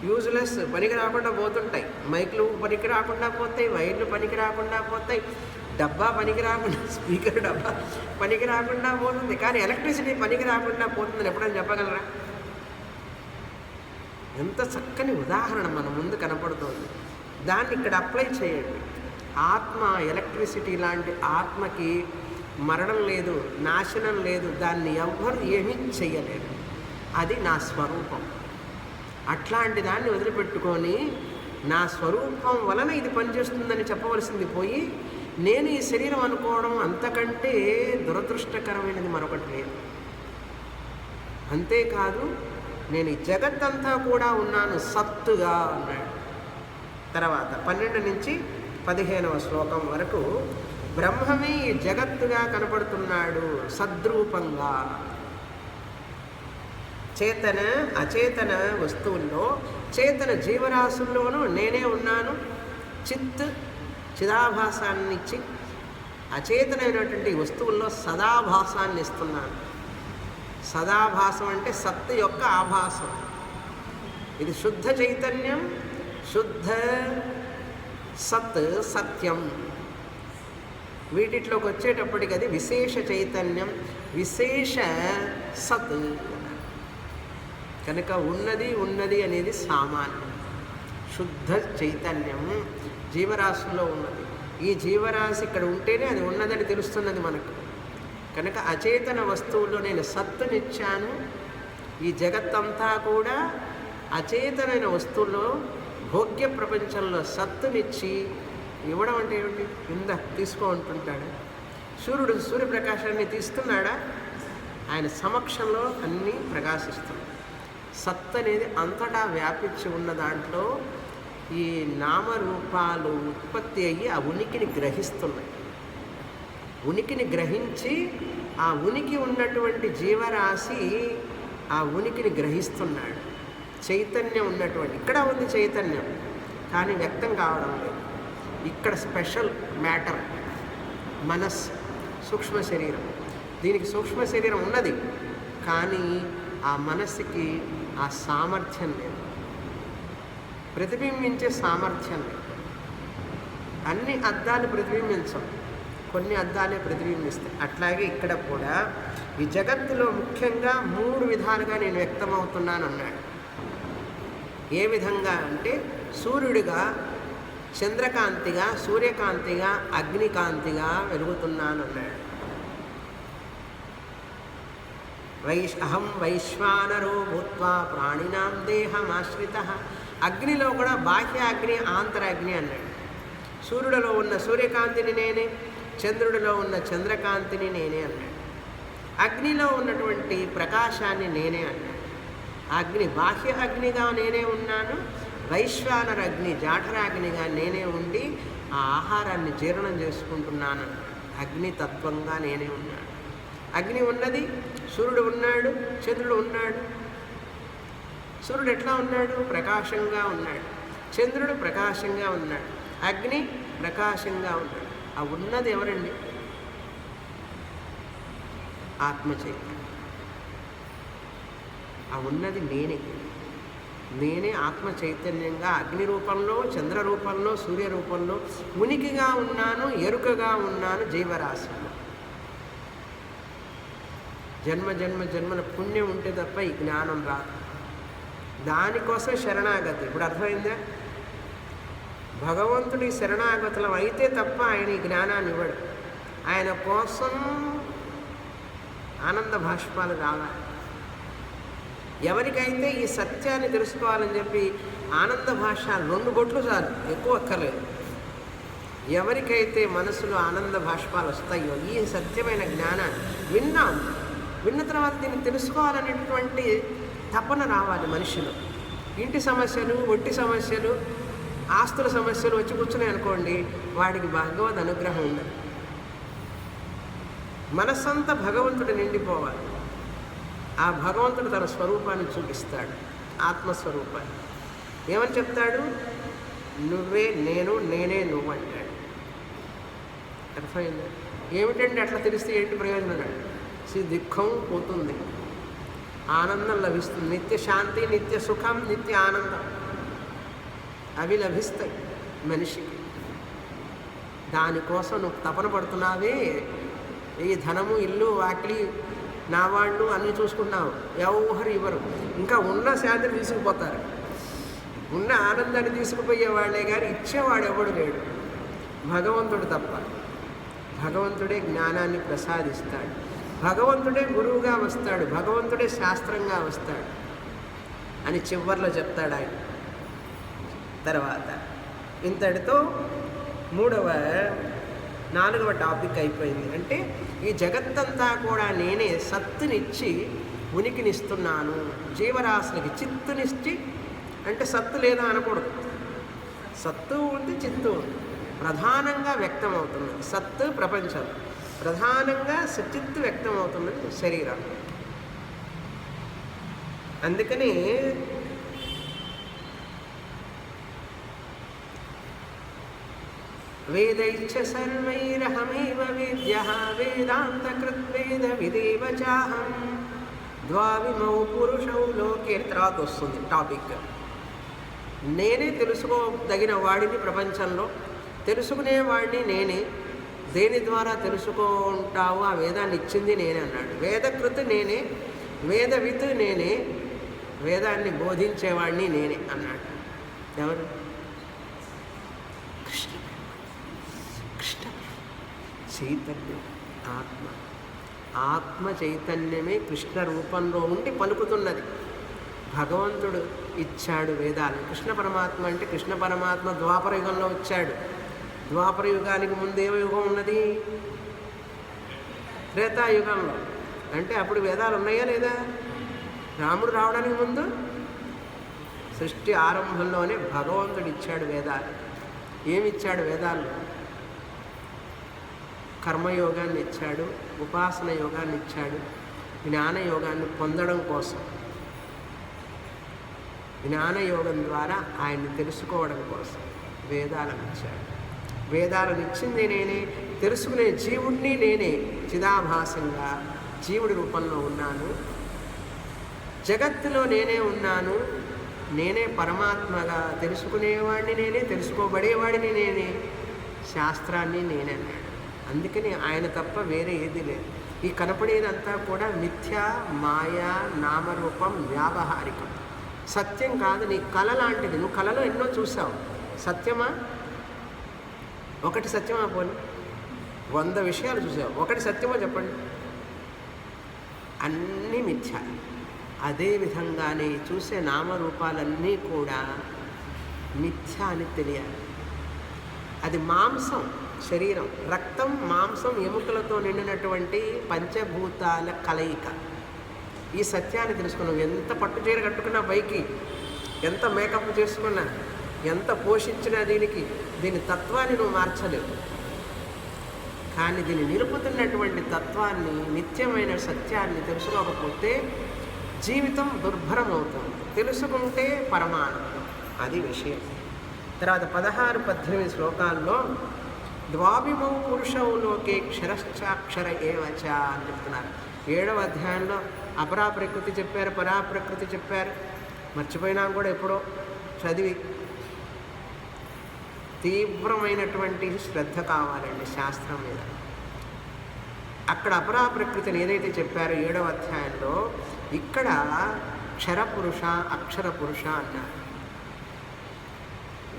యూజ్లెస్, పనికి రాకుండా పోతుంటాయి. మైక్లు పనికి రాకుండా పోతాయి, వైర్లు పనికి రాకుండా పోతాయి, డబ్బా పనికి రాకుండా, స్పీకర్ డబ్బా పనికి రాకుండా పోతుంది. కానీ ఎలక్ట్రిసిటీ పనికి రాకుండా పోతుందని ఎప్పుడైనా చెప్పగలరా? ఎంత చక్కని ఉదాహరణ మన ముందు కనపడుతుంది. దాన్ని ఇక్కడ అప్లై చేయండి. ఆత్మ ఎలక్ట్రిసిటీ లాంటి ఆత్మకి మరణం లేదు, నాశనం లేదు. దాన్ని ఎవ్వరు ఏమీ చెయ్యలేరు. అది నా స్వరూపం. అట్లాంటి దాన్ని వదిలిపెట్టుకొని నా స్వరూపం వలన ఇది పనిచేస్తుందని చెప్పవలసింది పోయి నేను ఈ శరీరం అనుకోవడం అంతకంటే దురదృష్టకరమైనది మరొకటి లేదు. అంతేకాదు, నేను ఈ జగత్తంతా కూడా ఉన్నాను సత్తుగా అన్నాడు. తర్వాత 12 నుంచి 15వ శ్లోకం వరకు బ్రహ్మమే ఈ జగత్తుగా కనపడుతున్నాడు సద్రూపంగా. చేతన అచేతన వస్తువుల్లో, చేతన జీవరాశుల్లోనూ నేనే ఉన్నాను. చిదాభాసాన్ని ఇచ్చి అచేతనమైనటువంటి వస్తువుల్లో సదాభాసాన్ని ఇస్తున్నాను. సదాభాసం అంటే సత్తు యొక్క ఆభాసం. ఇది శుద్ధ చైతన్యం, శుద్ధ సత్, సత్యం. వీటిలోకి వచ్చేటప్పటికి అది విశేష చైతన్యం, విశేష సత్. కనుక ఉన్నది అనేది సామాన్యం. శుద్ధ చైతన్యం జీవరాశుల్లో ఉన్నది. ఈ జీవరాశి ఇక్కడ ఉంటేనే అది ఉన్నదని తెలుస్తున్నది మనకు. కనుక అచేతన వస్తువుల్లో నేను సత్తునిచ్చాను. ఈ జగత్తంతా కూడా అచేతనమైన వస్తువుల్లో, భోగ్య ప్రపంచంలో సత్తునిచ్చి, ఇవ్వడం అంటే ఏమిటి? కింద తీసుకో అంటుంటాడు. సూర్యప్రకాశాన్ని తీస్తున్నాడా? ఆయన సమక్షంలో అన్నీ ప్రకాశిస్తున్నాయి. సత్ అనేది అంతటా వ్యాపించి ఉన్న దాంట్లో ఈ నామరూపాలు ఉత్పత్తి అయ్యి ఆ ఉనికిని గ్రహిస్తున్నాయి. ఉనికిని గ్రహించి ఆ ఉనికి ఉన్నటువంటి జీవరాశి ఆ ఉనికిని గ్రహిస్తున్నాడు. చైతన్యం ఉన్నటువంటి ఇక్కడ ఉంది చైతన్యం, కానీ వ్యక్తం కావడం లేదు. ఇక్కడ స్పెషల్ మ్యాటర్ మనస్సు, సూక్ష్మ శరీరం. దీనికి సూక్ష్మ శరీరం ఉన్నది, కానీ ఆ మనస్సుకి ఆ సామర్థ్యం లేదు, ప్రతిబింబించే సామర్థ్యం లేదు. అన్ని అద్దాలు ప్రతిబింబించవు, కొన్ని అద్దాలే ప్రతిబింబిస్తాయి. అట్లాగే ఇక్కడ కూడా ఈ జగత్తులో ముఖ్యంగా 3 విధాలుగా నేను వ్యక్తమవుతున్నాను అన్నాడు. ఏ విధంగా అంటే సూర్యుడిగా, చంద్రకాంతిగా, సూర్యకాంతిగా, అగ్నికాంతిగా వెలుగుతున్నాను అన్నాడు. అహం వైశ్వానరో భూత్వా ప్రాణినాం దేహమాశ్రితః. అగ్నిలో కూడా బాహ్య అగ్ని, ఆంతరాగ్ని అన్నాడు. సూర్యుడిలో ఉన్న సూర్యకాంతిని నేనే, చంద్రుడిలో ఉన్న చంద్రకాంతిని నేనే అన్నాడు. అగ్నిలో ఉన్నటువంటి ప్రకాశాన్ని నేనే అన్నాడు. అగ్ని బాహ్య అగ్నిగా నేనే ఉన్నాను, వైశ్వానర అగ్ని జాఠరాగ్నిగా నేనే ఉండి ఆ ఆహారాన్ని జీర్ణం చేసుకుంటున్నాను అన్నాడు. అగ్ని తత్వంగా నేనే ఉన్నాడు. అగ్ని ఉన్నది, సూర్యుడు ఉన్నాడు, చంద్రుడు ఉన్నాడు. సూర్యుడు ఎట్లా ఉన్నాడు? ప్రకాశంగా ఉన్నాడు. చంద్రుడు ప్రకాశంగా ఉన్నాడు. అగ్ని ప్రకాశంగా ఉన్నాడు. ఆ ఉన్నది ఎవరండి? ఆత్మ చైతన్యం. ఆ ఉన్నది నేనే. నేనే ఆత్మ చైతన్యంగా అగ్ని రూపంలో, చంద్ర రూపంలో, సూర్య రూపంలో ఉనికిగా ఉన్నాను, ఎరుకగా ఉన్నాను జీవరాశిలో. జన్మల పుణ్యం ఉంటే తప్ప ఈ జ్ఞానం రాదు. దానికోసం శరణాగతి. ఇప్పుడు అర్థమైందా? భగవంతుడి శరణాగతులం అయితే తప్ప ఆయన ఈ జ్ఞానాన్ని ఇవ్వడు. ఆయన కోసం ఆనంద భాష్పాలు రావాలి. ఎవరికైతే ఈ సత్యాన్ని తెలుసుకోవాలని చెప్పి ఆనంద భాష 2 బొట్లు చాలు, ఎక్కువ అక్కర్లేదు. ఎవరికైతే మనసులో ఆనంద భాష్పాలు వస్తాయో ఈ సత్యమైన జ్ఞానాన్ని విన్న తర్వాత దీన్ని తెలుసుకోవాలనేటువంటి తపన రావాలి మనిషిలో. ఇంటి సమస్యలు, ఒట్టి సమస్యలు, ఆస్తుల సమస్యలు వచ్చి కూర్చున్నాయి అనుకోండి, వాడికి భగవద్ అనుగ్రహం ఉండదు. మనస్సంతా భగవంతుడు నిండిపోవాలి. ఆ భగవంతుడు తన స్వరూపాన్ని చూపిస్తాడు, ఆత్మస్వరూపాన్ని. ఏమని చెప్తాడు? నువ్వే నేను, నేనే నువ్వు అంటాడు. అర్థమైందా? ఏమిటంటే అట్లా తెలిస్తే ఏంటి ప్రయోజనం? దుఃఖం పోతుంది, ఆనందం లభిస్తుంది. నిత్య శాంతి, నిత్య సుఖం, నిత్య ఆనందం అవి లభిస్తాయి మనిషికి. దానికోసం నువ్వు తపన పడుతున్నావే, ఈ ధనము, ఇల్లు, వాకిలి, నా వాళ్ళు అన్నీ చూసుకున్నావు, ఎవరు ఇవ్వరు. ఇంకా ఉన్న శాంతిని తీసుకుపోతారు, ఉన్న ఆనందాన్ని తీసుకుపోయే వాళ్ళే కానీ ఇచ్చేవాడు ఎవడు లేడు, భగవంతుడు తప్ప. భగవంతుడే జ్ఞానాన్ని ప్రసాదిస్తాడు, భగవంతుడే గురువుగా వస్తాడు, భగవంతుడే శాస్త్రంగా వస్తాడు అని చివర్లో చెప్తాడు ఆయన. తర్వాత ఇంతటితో 4వ టాపిక్ అయిపోయింది. అంటే ఈ జగత్తంతా కూడా నేనే సత్తునిచ్చి ఉనికినిస్తున్నాను జీవరాశులకి. చిత్తునిచ్చి అంటే సత్తు లేదా అనకూడదు, సత్తు ఉంది, చిత్తు ఉంది, ప్రధానంగా వ్యక్తం అవుతుంది. సత్తు ప్రపంచం, ప్రధానంగా సచిత్తు వ్యక్తం అవుతున్నది శరీరం. అందుకని వేదైచ్చ సర్వైరహమేవ వేద్యః వేదాంతకృద్వేద విదేవ చాహం ద్వావిమౌ పురుషౌ లోకే. తర్వాత వస్తుంది టాపిక్. నేనే తెలుసుకోదగిన వాడిని ప్రపంచంలో, తెలుసుకునేవాడిని నేనే. దేని ద్వారా తెలుసుకుంటావు? ఆ వేదాన్ని ఇచ్చింది నేనే అన్నాడు. వేదకృత్ నేనే, వేదవిత్ నేనే, వేదాన్ని బోధించేవాడిని నేనే అన్నాడు. ఎవరు? కృష్ణ చైతన్యం, ఆత్మ. ఆత్మ చైతన్యమే కృష్ణ రూపంలో ఉండి పలుకుతున్నది. భగవంతుడు ఇచ్చాడు వేదాలు. కృష్ణ పరమాత్మ అంటే కృష్ణ పరమాత్మ ద్వాపర యుగంలో వచ్చాడు. ద్వాపర యుగానికి ముందు ఏ యుగం ఉన్నది? త్రేతాయుగంలో. అంటే అప్పుడు వేదాలు ఉన్నాయా లేదా? రాముడు రావడానికి ముందు సృష్టి ఆరంభంలోనే భగవంతుడు ఇచ్చాడు వేదాలు. ఏమిచ్చాడు వేదాల్లో? కర్మయోగాన్ని ఇచ్చాడు, ఉపాసన యోగాన్ని ఇచ్చాడు, జ్ఞానయోగాన్ని పొందడం కోసం, జ్ఞానయోగం ద్వారా ఆయన్ని తెలుసుకోవడం కోసం వేదాలను ఇచ్చాడు. వేదాలను ఇచ్చింది నేనే, తెలుసుకునే జీవుడిని నేనే, చిదాభాసంగా జీవుడి రూపంలో ఉన్నాను, జగత్తులో నేనే ఉన్నాను, నేనే పరమాత్మగా, తెలుసుకునేవాడిని నేనే, తెలుసుకోబడేవాడిని నేనే, శాస్త్రాన్ని నేనే అన్నాడు. అందుకని ఆయన తప్ప వేరే ఏది లేదు. ఈ కనపడేదంతా కూడా మిథ్యా, మాయా, నామరూపం, వ్యావహారికం. సత్యం కాదు. నీ కళ లాంటిది. నువ్వు కళలో ఎన్నో చూసావు. సత్యమా? ఒకటి సత్యమా? పోనీ 100 విషయాలు చూసావు, ఒకటి సత్యమో చెప్పండి? అన్నీ మిథ్య. అదేవిధంగానే చూసే నామరూపాలన్నీ కూడా మిథ్య అని తెలియాలి. అది మాంసం, శరీరం, రక్తం, మాంసం, ఎముకలతో నిండినటువంటి పంచభూతాల కలయిక. ఈ సత్యాన్ని తెలుసుకున్నాం. ఎంత పట్టు చీర కట్టుకున్నా పైకి, ఎంత మేకప్ చేసుకున్నా, ఎంత పోషించినా దీని తత్వాన్ని నువ్వు మార్చలేవు. కానీ దీన్ని నిలుపుతున్నటువంటి తత్వాన్ని, నిత్యమైన సత్యాన్ని తెలుసుకోకపోతే జీవితం దుర్భరం అవుతుంది. తెలుసుకుంటే పరమానందం. అది విషయం. తర్వాత 16-18 శ్లోకాల్లో ద్వావిమౌ పురుషౌ లోకే క్షరశ్చాక్షర ఏవచ అని చెప్తున్నారు. 7వ అధ్యాయంలో అపరా ప్రకృతి చెప్పారు, పరాప్రకృతి చెప్పారు. మర్చిపోయినా కూడా ఎప్పుడో చదివి. తీవ్రమైనటువంటి శ్రద్ధ కావాలండి శాస్త్రం మీద. అక్కడ అపరా ప్రకృతిని ఏదైతే చెప్పారో 7వ అధ్యాయంలో, ఇక్కడ క్షరపురుష, అక్షర పురుష అన్నారు.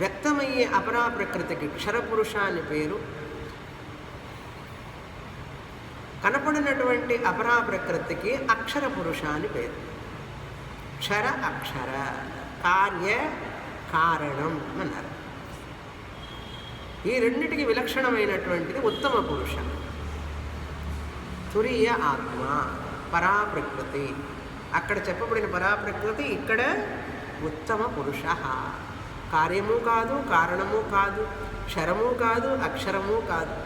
వ్యక్తమయ్యే అపరా ప్రకృతికి క్షరపురుష అని పేరు, కనపడినటువంటి అపరా ప్రకృతికి అక్షర పురుష అని పేరు. క్షర, అక్షర, కార్య, కారణం అన్నారు. ఈ రెండిటికి విలక్షణమైనటువంటిది ఉత్తమ పురుష, తురీయ ఆత్మ, పరాప్రకృతి. అక్కడ చెప్పబడిన పరాప్రకృతి, ఇక్కడ ఉత్తమ పురుష. కార్యము కాదు, కారణము కాదు, క్షరము కాదు, అక్షరము కాదు,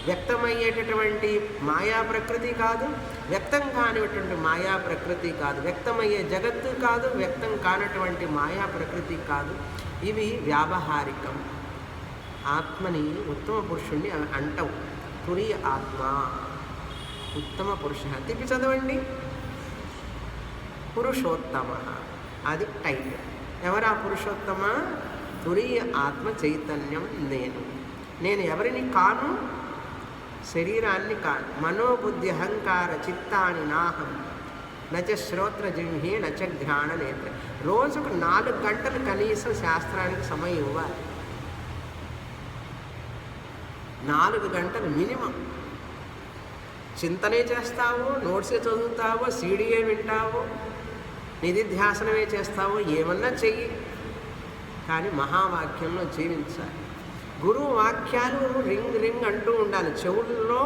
వ్యక్తమయ్యేటటువంటి మాయా ప్రకృతి కాదు, వ్యక్తం కానిటువంటి మాయా ప్రకృతి కాదు, వ్యక్తమయ్యే జగత్తు కాదు, వ్యక్తం కానటువంటి మాయా ప్రకృతి కాదు. ఇవి వ్యావహారికం. ఆత్మని, ఉత్తమ పురుషుణ్ణి అంటావు. తురీయ ఆత్మ, ఉత్తమ పురుష. తిప్పి చదవండి. పురుషోత్తమ, అది టైటిల్. ఎవరా పురుషోత్తమ? తురీయ ఆత్మ చైతన్యం నేను ఎవరిని కాను? శరీరాన్ని కాను. మనోబుద్ధి అహంకార చిత్తాని నాహం, నచ శ్రోత్ర జిహ్నే నచ ఘ్రాణ నేత్ర. రోజుకు 4 గంటలు కనీసం శాస్త్రానికి సమయం ఇవ్వాలి. 4 గంటలు మినిమం. చింతనే చేస్తావో, నోట్సే చదువుతావో, సీడీఏ వింటావో, నిధిధ్యాసనమే చేస్తావో, ఏమన్నా చెయ్యి, కానీ మహావాక్యంలో జీవించాలి. గురువు వాక్యాలు రింగ్ రింగ్ అంటూ ఉండాలి, చెవుల్లో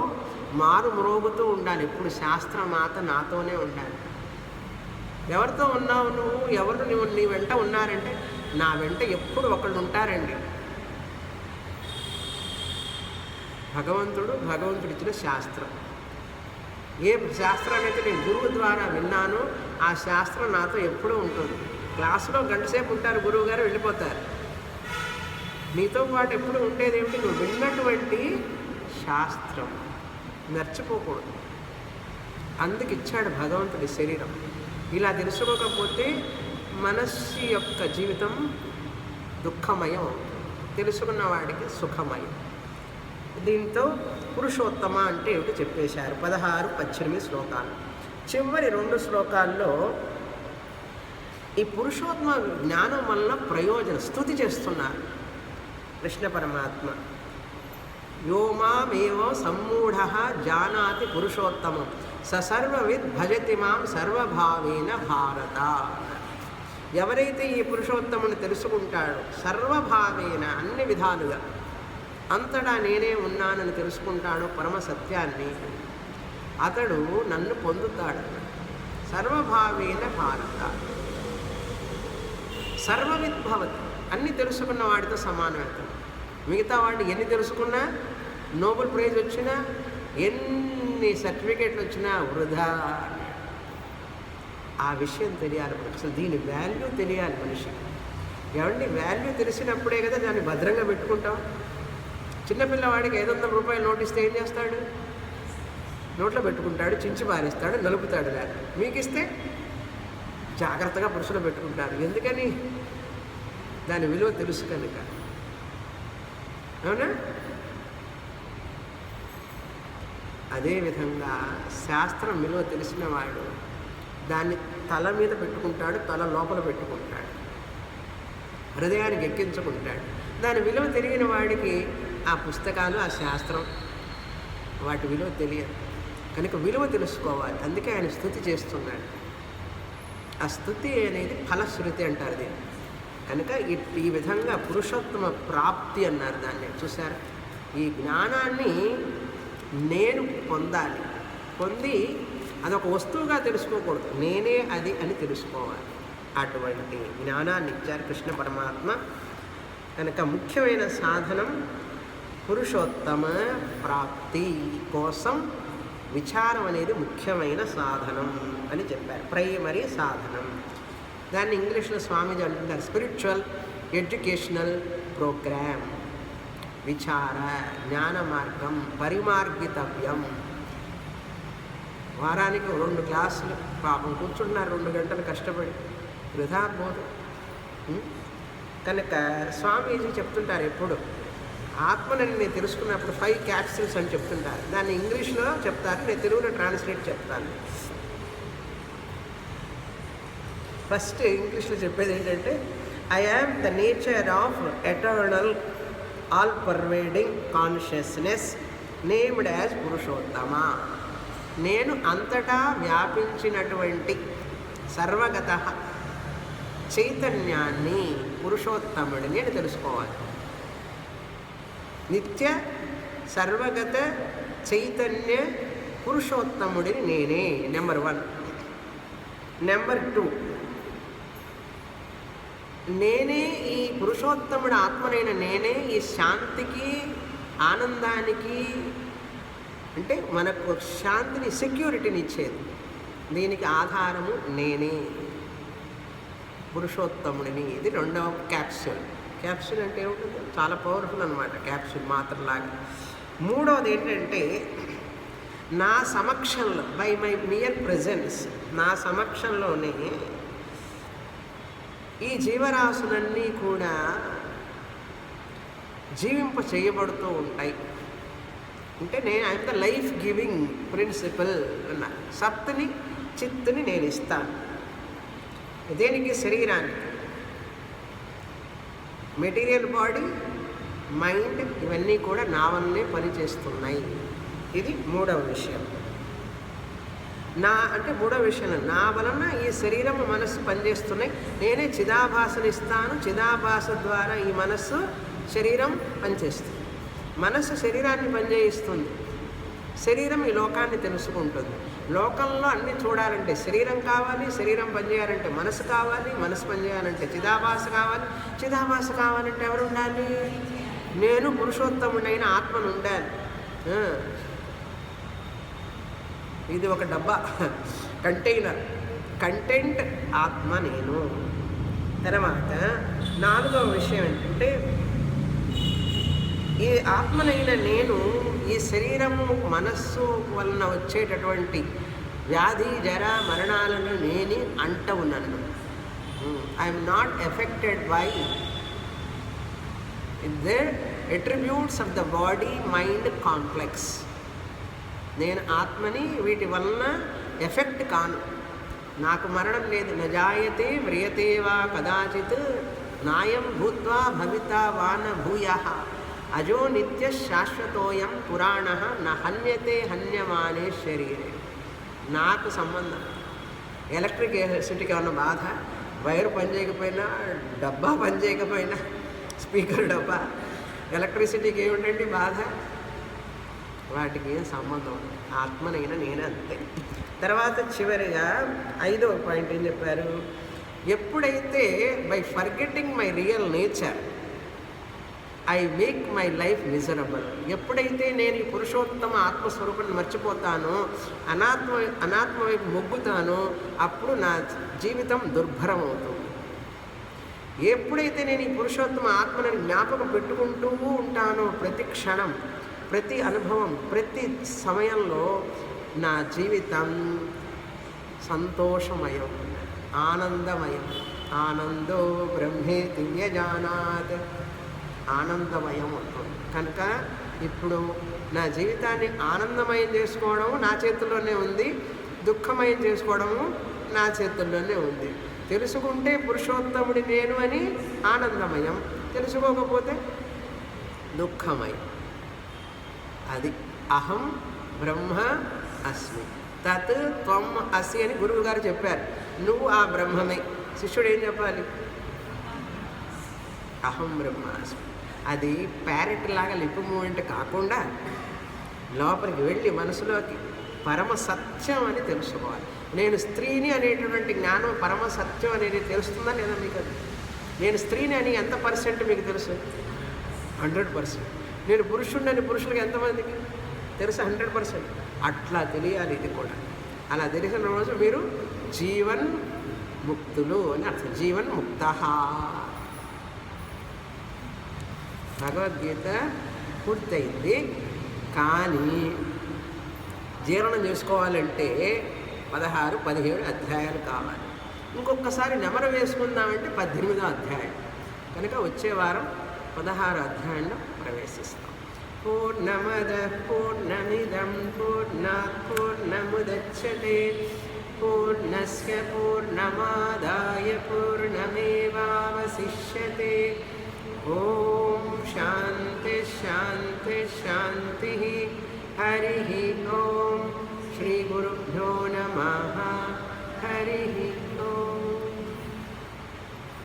మారు మ్రోగుతూ ఉండాలి. ఇప్పుడు శాస్త్రమాత నాతోనే ఉండాలి. ఎవరితో ఉన్నావు నువ్వు? ఎవరు నీ వెంట ఉన్నారంటే, నా వెంట ఎప్పుడు ఒకళ్ళు ఉంటారండి. భగవంతుడిచ్చిన శాస్త్రం. ఏ శాస్త్రాన్ని అయితే నేను గురువు ద్వారా విన్నానో ఆ శాస్త్రం నాతో ఎప్పుడూ ఉంటుంది. క్లాసులో గంటసేపు ఉంటారు గురువు గారు, వెళ్ళిపోతారు. నీతో పాటు ఎప్పుడు ఉండేది ఏమిటి? నువ్వు విన్నటువంటి శాస్త్రం. మర్చిపోకూడదు. అందుకు ఇచ్చాడు భగవంతుడి శరీరం. ఇలా తెలుసుకోకపోతే మనస్సు యొక్క జీవితం దుఃఖమయం, తెలుసుకున్న వాడికి సుఖమయం. దీంతో పురుషోత్తమ అంటే ఏమిటి చెప్పేశారు. 16-18 శ్లోకాలు. చివరి 2 శ్లోకాల్లో ఈ పురుషోత్తమ జ్ఞానం వల్ల ప్రయోజనం స్తుతి చేస్తున్నారు కృష్ణ పరమాత్మ. యోమామేవ సమ్మూఢ జానాతి పురుషోత్తమం సర్వవిద్ భజతి మాం సర్వభావేన భారత. ఎవరైతే ఈ పురుషోత్తముని తెలుసుకుంటాడో, సర్వభావేన, అన్ని విధాలుగా, అంతటా నేనే ఉన్నానని తెలుసుకుంటాడో పరమ సత్యాన్ని, అతడు నన్ను పొందుతాడు. సర్వభావేన భారత. సర్వవిద్భవతి, అన్నీ తెలుసుకున్న వాడితో సమానమవుతాడు. మిగతా వాడిని ఎన్ని తెలుసుకున్నా, నోబెల్ ప్రైజ్ వచ్చినా, ఎన్ని సర్టిఫికేట్లు వచ్చినా వృధా. ఆ విషయం తెలియాలి మనకు, అసలు దీని వాల్యూ తెలియాలి మనిషికి. ఏమండి, వాల్యూ తెలిసినప్పుడే కదా దాన్ని భద్రంగా పెట్టుకుంటాం. చిన్నపిల్లవాడికి 500 రూపాయలు నోట్ ఇస్తే ఏం చేస్తాడు? నోట్లో పెట్టుకుంటాడు, చించి పారేస్తాడు, నలుపుతాడు. దాన్ని మీకు ఇస్తే జాగ్రత్తగా పురుషులు పెట్టుకుంటారు. ఎందుకని? దాని విలువ తెలుసు కనుక. అవునా? అదేవిధంగా శాస్త్రం విలువ తెలిసిన వాడు దాన్ని తల మీద పెట్టుకుంటాడు, తల లోపల పెట్టుకుంటాడు, హృదయానికి ఎక్కించుకుంటాడు. దాని విలువ తెలియని వాడికి ఆ పుస్తకాలు, ఆ శాస్త్రం, వాటి విలువ తెలియదు. కనుక విలువ తెలుసుకోవాలి. అందుకే ఆయన స్తుతి చేస్తున్నాడు. ఆ స్తుతి అనేది ఫలశ్రుతి అంటారు దీన్ని. కనుక ఈ విధంగా పురుషోత్తమ ప్రాప్తి అన్నారు దాన్ని. చూసారు, ఈ జ్ఞానాన్ని నేను పొందాలి. పొంది అదొక వస్తువుగా తెలుసుకోకూడదు, నేనే అది అని తెలుసుకోవాలి. అటువంటి జ్ఞానాన్ని ఇచ్చారు కృష్ణ పరమాత్మ. కనుక ముఖ్యమైన సాధనం పురుషోత్తమ ప్రాప్తి కోసం విచారం అనేది ముఖ్యమైన సాధనం అని చెప్పారు. ప్రైమరీ సాధనం. దాన్ని ఇంగ్లీష్లో స్వామీజీ అంటున్నారు స్పిరిచువల్ ఎడ్యుకేషనల్ ప్రోగ్రామ్. విచార, జ్ఞాన మార్గం, పరిమార్గితవ్యం. వారానికి 2 క్లాసులు పాపం కూర్చుంటున్నారు 2 గంటలు కష్టపడి, వృధా పోదు. కనుక స్వామీజీ చెప్తుంటారు ఎప్పుడు, ఆత్మని నేను తెలుసుకున్నప్పుడు 5 క్యాప్సిల్స్ అని చెప్తుంటారు. దాన్ని ఇంగ్లీష్లో చెప్తారు, నేను తెలుగులో ట్రాన్స్లేట్ చెప్తాను. ఫస్ట్ ఇంగ్లీష్లో చెప్పేది ఏంటంటే, I am the nature of eternal all pervading consciousness named as Purushottama. నేను అంతటా వ్యాపించినటువంటి సర్వగత చైతన్యాన్ని, పురుషోత్తముడిని అని తెలుసుకోవాలి. నిత్య సర్వగత చైతన్య పురుషోత్తముడిని నేనే, నెంబర్ 1. నెంబర్ 2, నేనే ఈ పురుషోత్తముడు ఆత్మనైన నేనే ఈ శాంతికి, ఆనందానికి, అంటే మనకు శాంతిని, సెక్యూరిటీని ఇచ్చేది. దీనికి ఆధారము నేనే, పురుషోత్తముడిని. ఇది 2వ క్యాప్సూల్. క్యాప్సూల్ అంటే ఏమిటంటే చాలా పవర్ఫుల్ అనమాట, క్యాప్సూల్ మాత్రలాగా. 3వది ఏంటంటే, నా సమక్షంలో, బై మై మియర్ ప్రెజెన్స్, నా సమక్షంలోనే ఈ జీవరాశులన్నీ కూడా జీవింప చేయబడుతూ ఉంటాయి. అంటే నేను I'm the life giving principle అన్న. సత్తుని, చిత్తుని నేను ఇస్తాను. దేనికి? శరీరానికి. మెటీరియల్ బాడీ, మైండ్, ఇవన్నీ కూడా నా వల్లనే పనిచేస్తున్నాయి. ఇది 3వ విషయం. అంటే 3వ విషయం, నా వలన ఈ శరీరం, మనస్సు పనిచేస్తున్నాయి. నేనే చిదాభాసను ఇస్తాను, చిదాభాస ద్వారా ఈ మనస్సు, శరీరం పనిచేస్తుంది. మనస్సు శరీరాన్ని పనిచేయిస్తుంది, శరీరం ఈ లోకాన్ని తెలుసుకుంటుంది. లోకంలో అన్నీ చూడాలంటే శరీరం కావాలి, శరీరం పనిచేయాలంటే మనసు కావాలి, మనసు పనిచేయాలంటే చిదాభాస కావాలి, చిదాభాస కావాలంటే ఎవరు ఉండాలి? నేను పురుషోత్తముడైన ఆత్మను ఉండాలి. ఇది ఒక డబ్బా, కంటైనర్, కంటెంట్ ఆత్మ నేను. తర్వాత 4వ విషయం ఏంటంటే, ఈ ఆత్మనైన నేను ఈ శరీరము, మనస్సు వలన వచ్చేటటువంటి వ్యాధి, జర, మరణాలను నేని అంటవు నన్ను. I'm not affected by the attributes of the body mind complex. నేను ఆత్మని, వీటి వలన ఎఫెక్ట్ కాను. నాకు మరణం లేదు. నజాయతే మ్రియతే వా కదాచిత్ నాయం భూత్వా భవితా వాన భూయః అజో నిత్య శాశ్వతోయం పురాణ న హన్యతే హన్యమానే శరీరే. నాకు సంబంధం. ఎలక్ట్రిసిటీకి ఏమన్నా బాధ? వైర్ పనిచేయకపోయినా, డబ్బా పనిచేయకపోయినా, స్పీకర్ డబ్బా, ఎలక్ట్రిసిటీకి ఏమిటండి బాధ? వాటికి ఏం సంబంధం? ఆత్మనైనా నేనే అంతే. తర్వాత చివరిగా 5వ పాయింట్ ఏం చెప్పారు? ఎప్పుడైతే by forgetting my real nature I make my life miserable, ఎప్పుడైతే నేను ఈ పురుషోత్తమ ఆత్మస్వరూపాన్ని మర్చిపోతానో, అనాత్మ వైపు మొగ్గుతానో, అప్పుడు నా జీవితం దుర్భరం అవుతుంది. ఎప్పుడైతే నేను ఈ పురుషోత్తమ ఆత్మని జ్ఞాపకం పెట్టుకుంటూ ఉంటానో, ప్రతి క్షణం, ప్రతి అనుభవం, ప్రతి సమయంలో నా జీవితం సంతోషమయం, ఆనందమయం. ఆనందో బ్రహ్మేతి వ్యజానాత్, ఆనందమయం ఉంటుంది. కనుక ఇప్పుడు నా జీవితాన్ని ఆనందమయం చేసుకోవడం నా చేతుల్లోనే ఉంది, దుఃఖమయం చేసుకోవడము నా చేతుల్లోనే ఉంది. తెలుసుకుంటే పురుషోత్తముడి నేను అని ఆనందమయం, తెలుసుకోకపోతే దుఃఖమయం. అది అహం బ్రహ్మ అస్మి, తత్ త్వం అసి అని గురువు గారు చెప్పారు. నువ్వు ఆ బ్రహ్మమే. శిష్యుడు ఏం చెప్పాలి? అహం బ్రహ్మాస్మి. అది ప్యారెట్ లాగా లిప్ మూమెంట్ కాకుండా లోపలికి వెళ్ళి మనసులోకి పరమ సత్యం అని తెలుసుకోవాలి. నేను స్త్రీని అనేటటువంటి జ్ఞానం పరమ సత్యం అనేది తెలుస్తుందా లేదా మీకు? అది నేను స్త్రీని అని ఎంత పర్సెంట్ మీకు తెలుసు? 100%. నేను పురుషుడిని అని పురుషులకి ఎంతమందికి తెలుసు? 100%. అట్లా తెలియాలి ఇది కూడా. అలా తెలిసిన రోజు మీరు జీవన్ ముక్తులు అని అర్థం. జీవన్ ముక్త. భగవద్గీత పూర్తయింది, కానీ జీర్ణం చేసుకోవాలంటే 16, 17 అధ్యాయాలు కావాలి. ఇంకొకసారి నెమరు వేసుకుందామంటే 18వ అధ్యాయం. కనుక వచ్చే వారం 16 అధ్యాయంలో ప్రవేశిస్తాం. పూర్ణమద పూర్ణమిదం పూర్ణాత్ పూర్ణముదచ్యతే పూర్ణస్య పూర్ణమాదాయ పూర్ణమేవావశిష్యతే. ఓం శాంతి శాంతి శాంతి. హరి ఓం. శ్రీ గురుభ్యో నమః. హరి